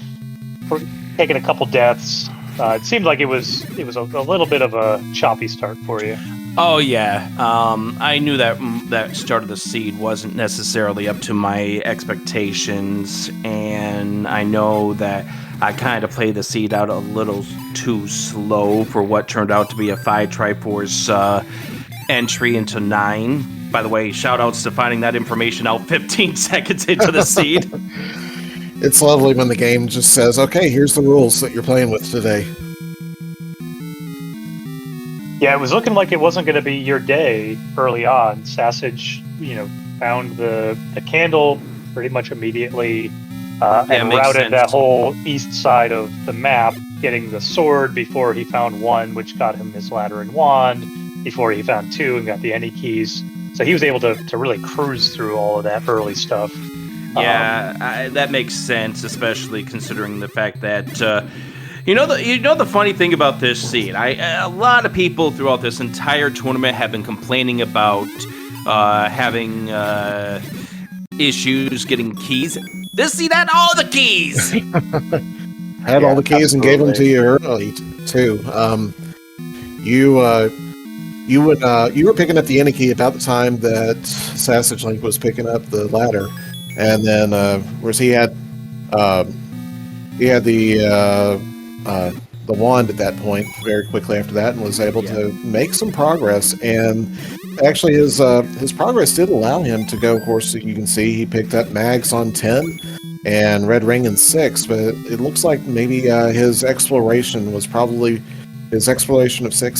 of taking a couple deaths. It seemed like it was a little bit of a choppy start for you. Oh yeah, I knew that start of the seed wasn't necessarily up to my expectations, and I know that I kind of played the seed out a little too slow for what turned out to be a 5 Triforce entry into 9. By the way, shout outs to finding that information out 15 seconds into the seed. It's lovely when the game just says, okay, here's the rules that you're playing with today. Yeah, it was looking like it wasn't going to be your day early on. Sassage, found the candle pretty much immediately and routed that whole east side of the map, getting the sword before he found 1, which got him his ladder and wand, before he found 2 and got the any keys. So he was able to really cruise through all of that early stuff. Yeah, that makes sense, especially considering the fact that the funny thing about this seed. A lot of people throughout this entire tournament have been complaining about having issues getting keys. This seed had all the keys. Had all the keys and gave them to you early too. You were picking up the any key about the time that SassageLink was picking up the ladder, and then whereas he had the wand at that point very quickly after that, and was able to make some progress. And actually his progress did allow him to go. Of course, you can see he picked up mags on 10 and red ring in 6, but it looks like maybe his exploration of 6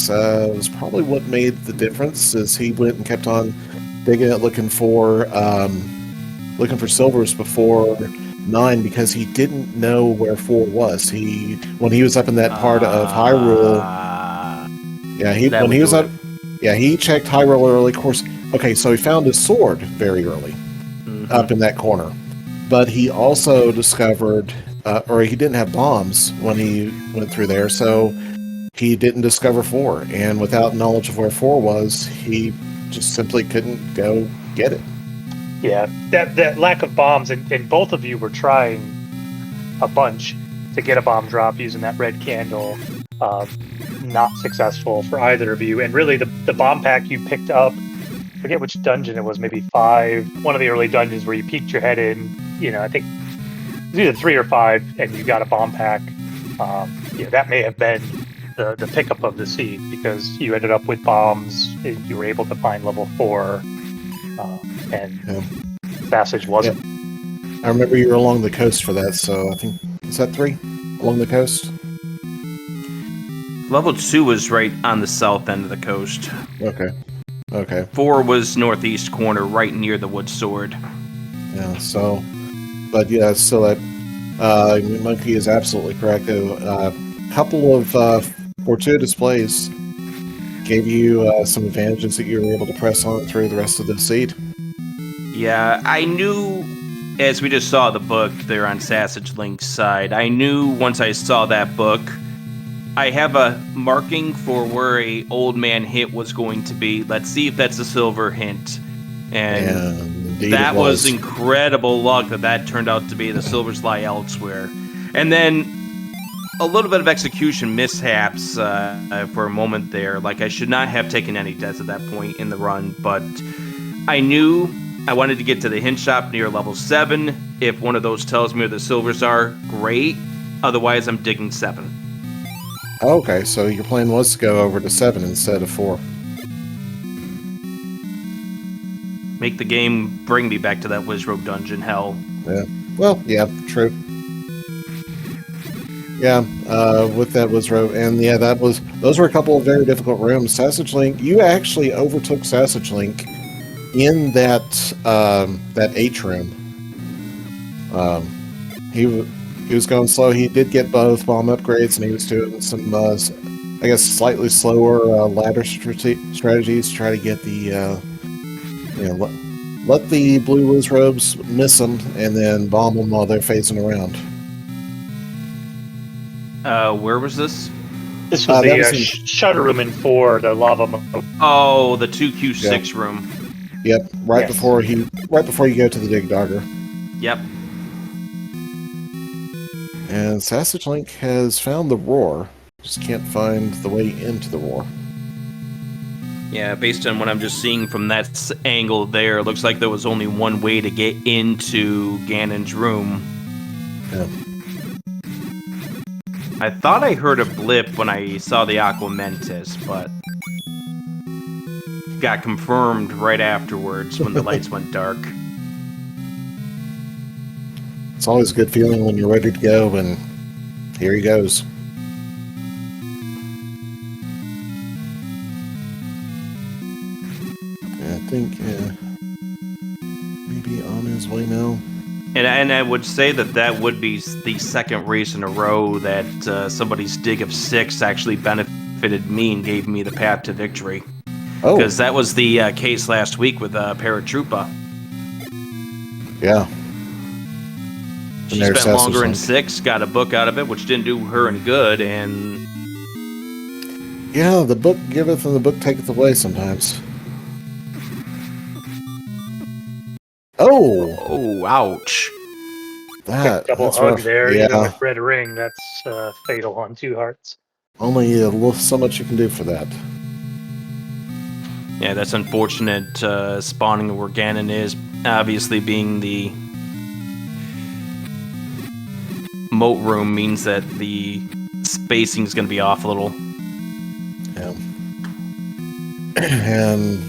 was probably what made the difference, as he went and kept on digging it, looking for silvers before 9, because he didn't know where 4 was. When he was up in that part of Hyrule, he checked Hyrule early. Of course, okay, so he found his sword very early, up in that corner, but he also discovered, or he didn't have bombs when he went through there, so he didn't discover 4, and without knowledge of where 4 was, he just simply couldn't go get it. Yeah, that lack of bombs, and both of you were trying a bunch to get a bomb drop using that red candle. Not successful for either of you. And really, the bomb pack you picked up, I forget which dungeon it was, maybe 5, one of the early dungeons where you peeked your head in, I think it was either 3 or 5, and you got a bomb pack. That may have been the pickup of the seed, because you ended up with bombs. You were able to find level 4. And Sassage wasn't. I remember you were along the coast for that, so I think, is that 3? Along the coast? Level 2 was right on the south end of the coast. Okay. 4 was northeast corner, right near the wood sword. Yeah, so... But yeah, still Monkey is absolutely correct. A couple of fortuitous plays gave you some advantages that you were able to press on through the rest of the seed. Yeah, I knew, as we just saw the book there on SassageLink's side, I knew once I saw that book, I have a marking for where a old man hint was going to be. Let's see if that's a silver hint. And that was incredible luck that turned out to be the silvers lie elsewhere. And then a little bit of execution mishaps for a moment there. Like, I should not have taken any deaths at that point in the run, but I knew I wanted to get to the hint shop near level 7. If one of those tells me where the silvers are, great. Otherwise, I'm digging 7. Okay, so your plan was to go over to 7 instead of 4. Make the game bring me back to that Wizrobe dungeon hell. Yeah. Well, yeah, true. Yeah, with that Wizrobe, and yeah, those were a couple of very difficult rooms. SassageLink, you actually overtook SassageLink in that H room. He was going slow. He did get both bomb upgrades, and he was doing some, I guess, slightly slower ladder strategies to try to get the, let the blue Wizrobes miss them, and then bomb them while they're phasing around. Where was this? This was the shutter room in 4, the lava mode. Oh, the 2Q6 room. Yep, right before you go to the Dig Dogger. Yep. And SassageLink has found the roar. Just can't find the way into the roar. Yeah, based on what I'm just seeing from that angle there, it looks like there was only one way to get into Ganon's room. Yeah. I thought I heard a blip when I saw the Aqua Mentis, but got confirmed right afterwards when the lights went dark. It's always a good feeling when you're ready to go, and here he goes. I think maybe on his way now. And I would say that would be the second race in a row that somebody's dig of 6 actually benefited me and gave me the path to victory. Oh. Because that was the case last week with Paratroopa. Yeah. She spent longer in 6, got a book out of it, which didn't do her any good, and... Yeah, the book giveth and the book taketh away sometimes. Oh! Oh, ouch. Double that's hug rough. there, yeah. even with red ring, that's fatal on 2 hearts. Only so much you can do for that. Yeah, that's unfortunate. Spawning where Ganon is, obviously being the moat room, means that the spacing is going to be off a little. Yeah. And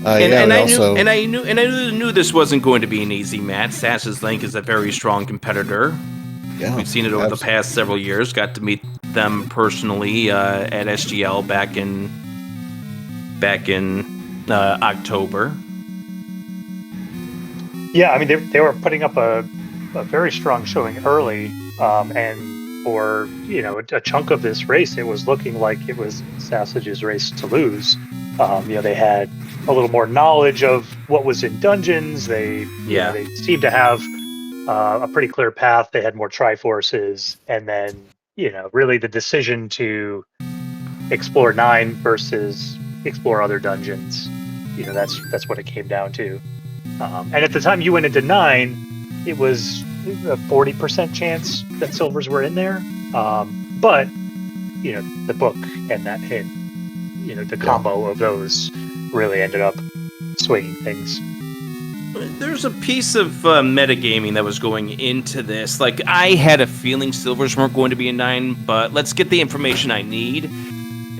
I knew this wasn't going to be an easy match. SassageLink is a very strong competitor. Yeah, we've seen it over the past several years. Got to meet them personally at SGL back in October. Yeah, I mean they were putting up a very strong showing early, and for a chunk of this race, it was looking like it was Sassage's race to lose. They had a little more knowledge of what was in dungeons. They seemed to have a pretty clear path. They had more Triforces, and then really the decision to explore 9 versus explore other dungeons. That's what it came down to. And at the time you went into 9, it was a 40% chance that silvers were in there. But the book and that hint, the combo of those really ended up swinging things. There's a piece of metagaming that was going into this. Like, I had a feeling silvers weren't going to be in 9, but let's get the information I need.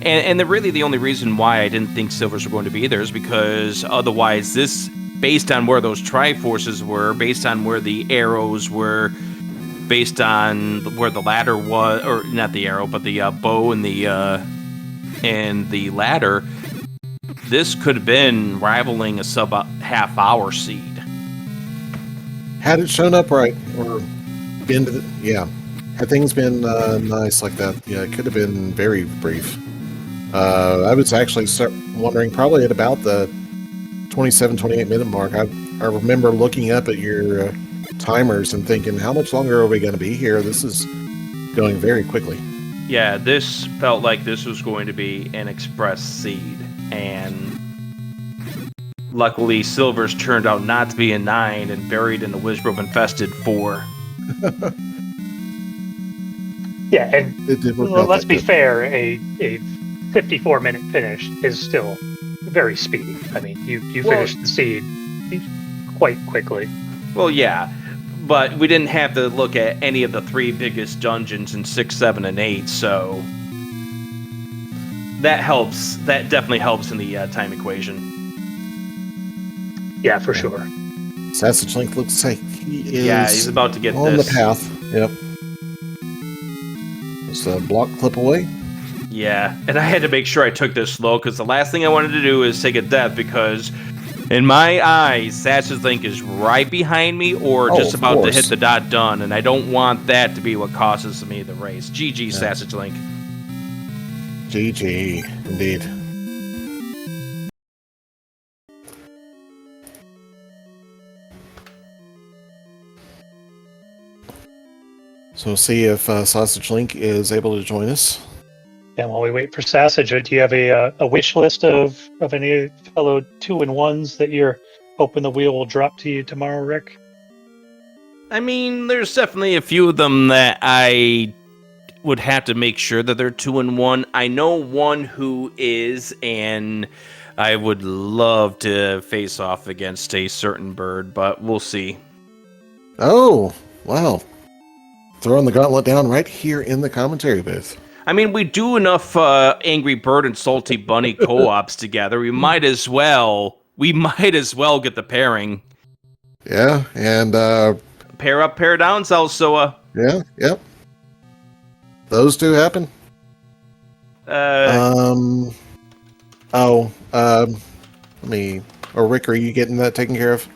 And really the only reason why I didn't think silvers were going to be there is because otherwise this, based on where those Triforces were, based on where the arrows were, based on where the ladder was, or not the arrow, but the bow and the ladder, this could have been rivaling a sub half hour seed. Had it shown up right, or Had things been nice like that, yeah, it could have been very brief. I was actually wondering probably at about the 27, 28-minute mark. I remember looking up at your timers and thinking, how much longer are we going to be here? This is going very quickly. Yeah, this felt like this was going to be an express seed, and luckily Silver's turned out not to be a 9 and buried in the Wizrobe infested 4. Yeah, and let's be fair, a 54-minute finish is still very speedy. I mean, you finished the seed quite quickly. Well, yeah, but we didn't have to look at any of the 3 biggest dungeons in 6, 7, and 8, so that helps. That definitely helps in the time equation. Yeah, for sure. SassageLink looks like he is. Yeah, he's about to get on this. the path. Yep. It's a block clip away. Yeah, and I had to make sure I took this slow because the last thing I wanted to do is take a death because, in my eyes, SassageLink is right behind me or just about to hit the dot done, and I don't want that to be what causes me the race. GG, yeah. SassageLink. GG, indeed. So we'll see if SassageLink is able to join us. And while we wait for Sassage, do you have a wish list of any fellow 2-in-1s that you're hoping the wheel will drop to you tomorrow, Rick? I mean, there's definitely a few of them that I would have to make sure that they're 2-in-1. I know one who is, and I would love to face off against a certain bird, but we'll see. Oh, wow. Throwing the gauntlet down right here in the commentary booth. I mean, we do enough Angry Bird and Salty Bunny co-ops together. We might as well get the pairing. Yeah, and pair up, pair down, Salsoa. Yeah, yep. Those two happen. Let me. Or Rick, are you getting that taken care of?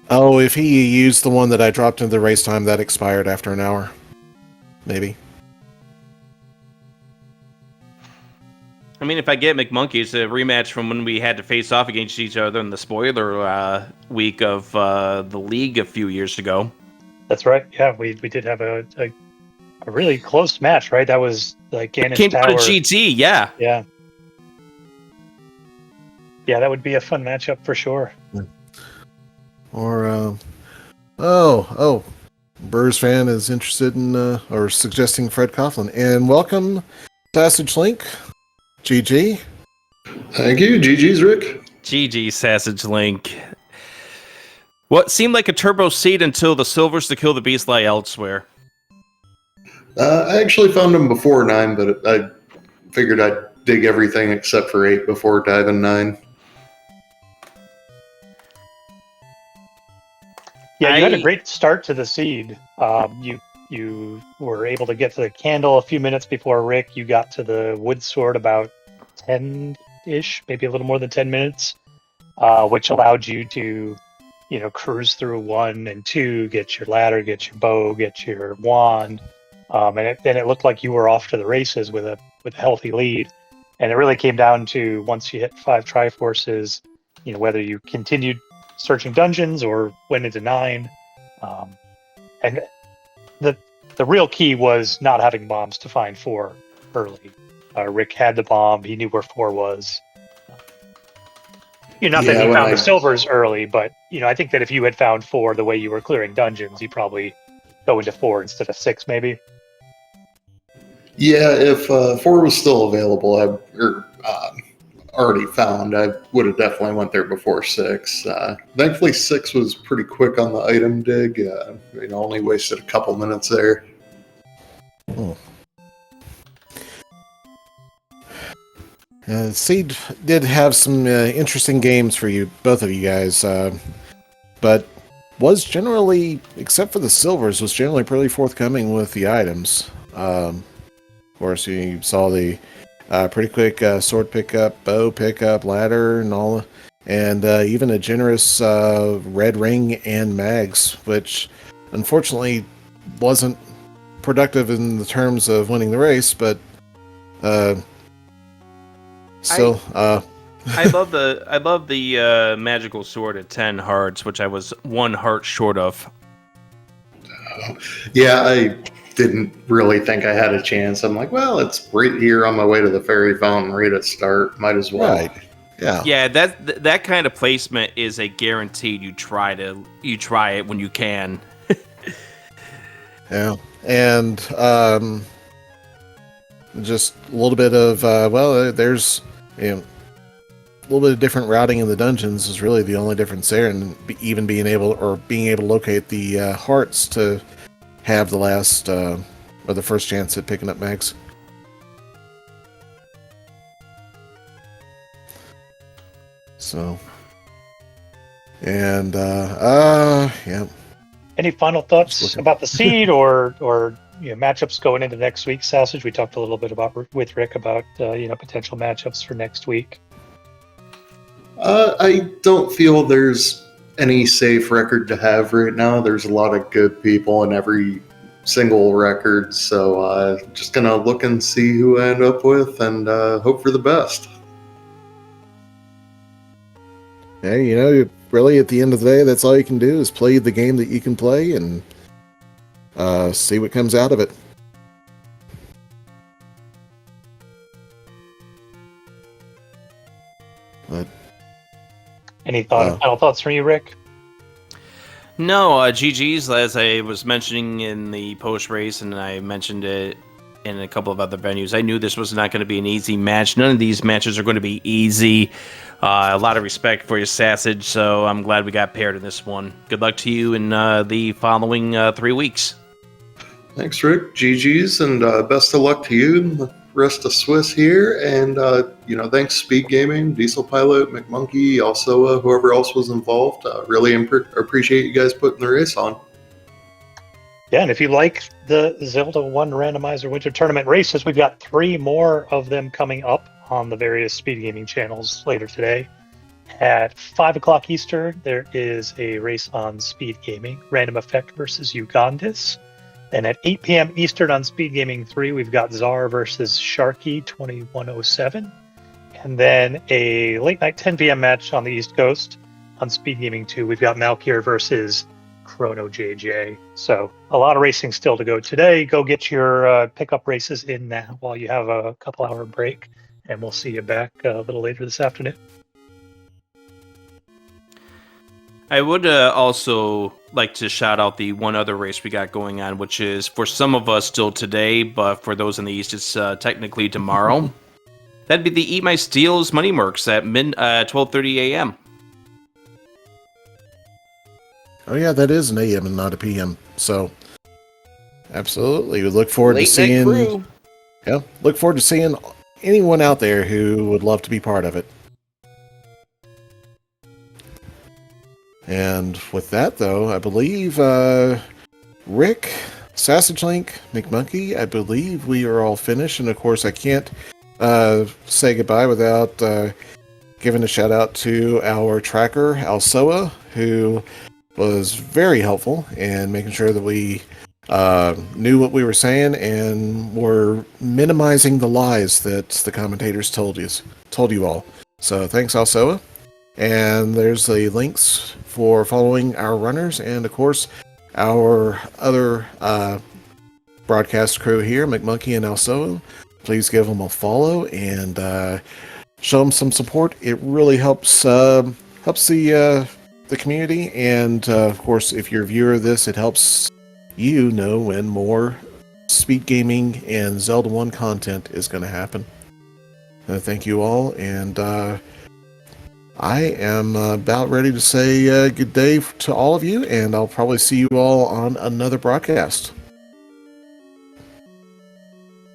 Oh, if he used the one that I dropped into the race time, that expired after an hour. Maybe. I mean, if I get McMonkey, it's a rematch from when we had to face off against each other in the spoiler week of the league a few years ago. That's right. Yeah, we did have a really close match, right? That was like Ganon's Came Tower. out of GT, yeah. Yeah. Yeah, that would be a fun matchup for sure. Or, Burrs fan is interested in, or suggesting Fred Coughlin. And welcome, SassageLink. GG. Thank you. GG's, Rick. GG, SassageLink. What seemed like a turbo seed until the silvers to kill the beast lie elsewhere. I actually found them before 9, but I figured I'd dig everything except for 8 before diving 9. Yeah, you had a great start to the seed. You were able to get to the candle a few minutes before Rick. You got to the wood sword about 10-ish, maybe a little more than 10 minutes, which allowed you to, cruise through 1 and 2, get your ladder, get your bow, get your wand, and then it looked like you were off to the races with a healthy lead. And it really came down to once you hit 5 Triforces, whether you continued searching dungeons or went into 9, and the real key was not having bombs to find 4 early. Rick had the bomb; he knew where 4 was. Not that he found the silvers early, but I think that if you had found 4 the way you were clearing dungeons, you'd probably go into 4 instead of 6, maybe. Yeah, if 4 was still available, already found, I would have definitely went there before 6. Thankfully, 6 was pretty quick on the item dig. Only wasted a couple minutes there. Seed did have some interesting games for you, both of you guys, but was generally, except for the silvers, was generally pretty forthcoming with the items. Of course, you saw the pretty quick sword pickup, bow pickup, ladder, and all and even a generous red ring and mags, which unfortunately wasn't productive in the terms of winning the race, but still. I love the magical sword at 10 hearts, which I was 1 heart short of. Yeah, I didn't really think I had a chance. I'm like, well, it's right here on my way to the fairy fountain, right at start. Might as well. Right. Yeah. Yeah, that kind of placement is a guaranteed you try it when you can. Yeah. And just a little bit of there's a little bit of different routing in the dungeons is really the only difference there, and even being able to locate the hearts to have the last or the first chance at picking up mags. So, and yeah. Any final thoughts about the seed or matchups going into next week, Sausage? We talked a little bit with Rick about potential matchups for next week. I don't feel there's any safe record to have right now. There's a lot of good people in every single record, so just gonna look and see who I end up with and hope for the best. Yeah, really at the end of the day, that's all you can do is play the game that you can play and see what comes out of it. But any final thoughts from you, Rick? No, GG's, as I was mentioning in the post race, and I mentioned it in a couple of other venues. I knew this was not going to be an easy match. None of these matches are going to be easy. A lot of respect for your Sassage, so I'm glad we got paired in this one. Good luck to you in the following 3 weeks. Thanks, Rick. GG's, and best of luck to you and the rest of Swiss here. And, thanks Speed Gaming, Diesel Pilot, McMonkey, also whoever else was involved. Really appreciate you guys putting the race on. Yeah, and if you like the Zelda 1 Randomizer Winter Tournament races, we've got 3 more of them coming up on the various Speed Gaming channels later today. At 5 o'clock Eastern, there is a race on Speed Gaming, Random Effect versus Ugandis. And at 8 p.m. Eastern on Speed Gaming 3, we've got Czar versus Sharky 2107. And then a late night 10 p.m. match on the East Coast on Speed Gaming 2, we've got Malkier versus Chrono JJ. So a lot of racing still to go today. Go get your pickup races in now while you have a couple hour break, and we'll see you back a little later this afternoon. I would also like to shout out the one other race we got going on, which is for some of us still today, but for those in the East, it's technically tomorrow. That'd be the Eat My Steals Money Mercs at 12:30 a.m. Oh yeah, that is an AM and not a PM. So absolutely, we look forward to seeing. Yeah, look forward to seeing anyone out there who would love to be part of it. And with that, though, I believe Rick, SassageLink, McMonkey, I believe we are all finished. And of course, I can't say goodbye without giving a shout out to our tracker, Alsoa, who was very helpful in making sure that we knew what we were saying and were minimizing the lies that the commentators told you all. So thanks, Alsoa. And there's the links for following our runners and, of course, our other broadcast crew here, McMonkey and Alsoa. Please give them a follow and show them some support. It really helps the community, and of course, if you're a viewer of this, it helps you know when more Speed Gaming and Zelda 1 content is going to happen. Thank you all, and I am about ready to say good day to all of you, and I'll probably see you all on another broadcast.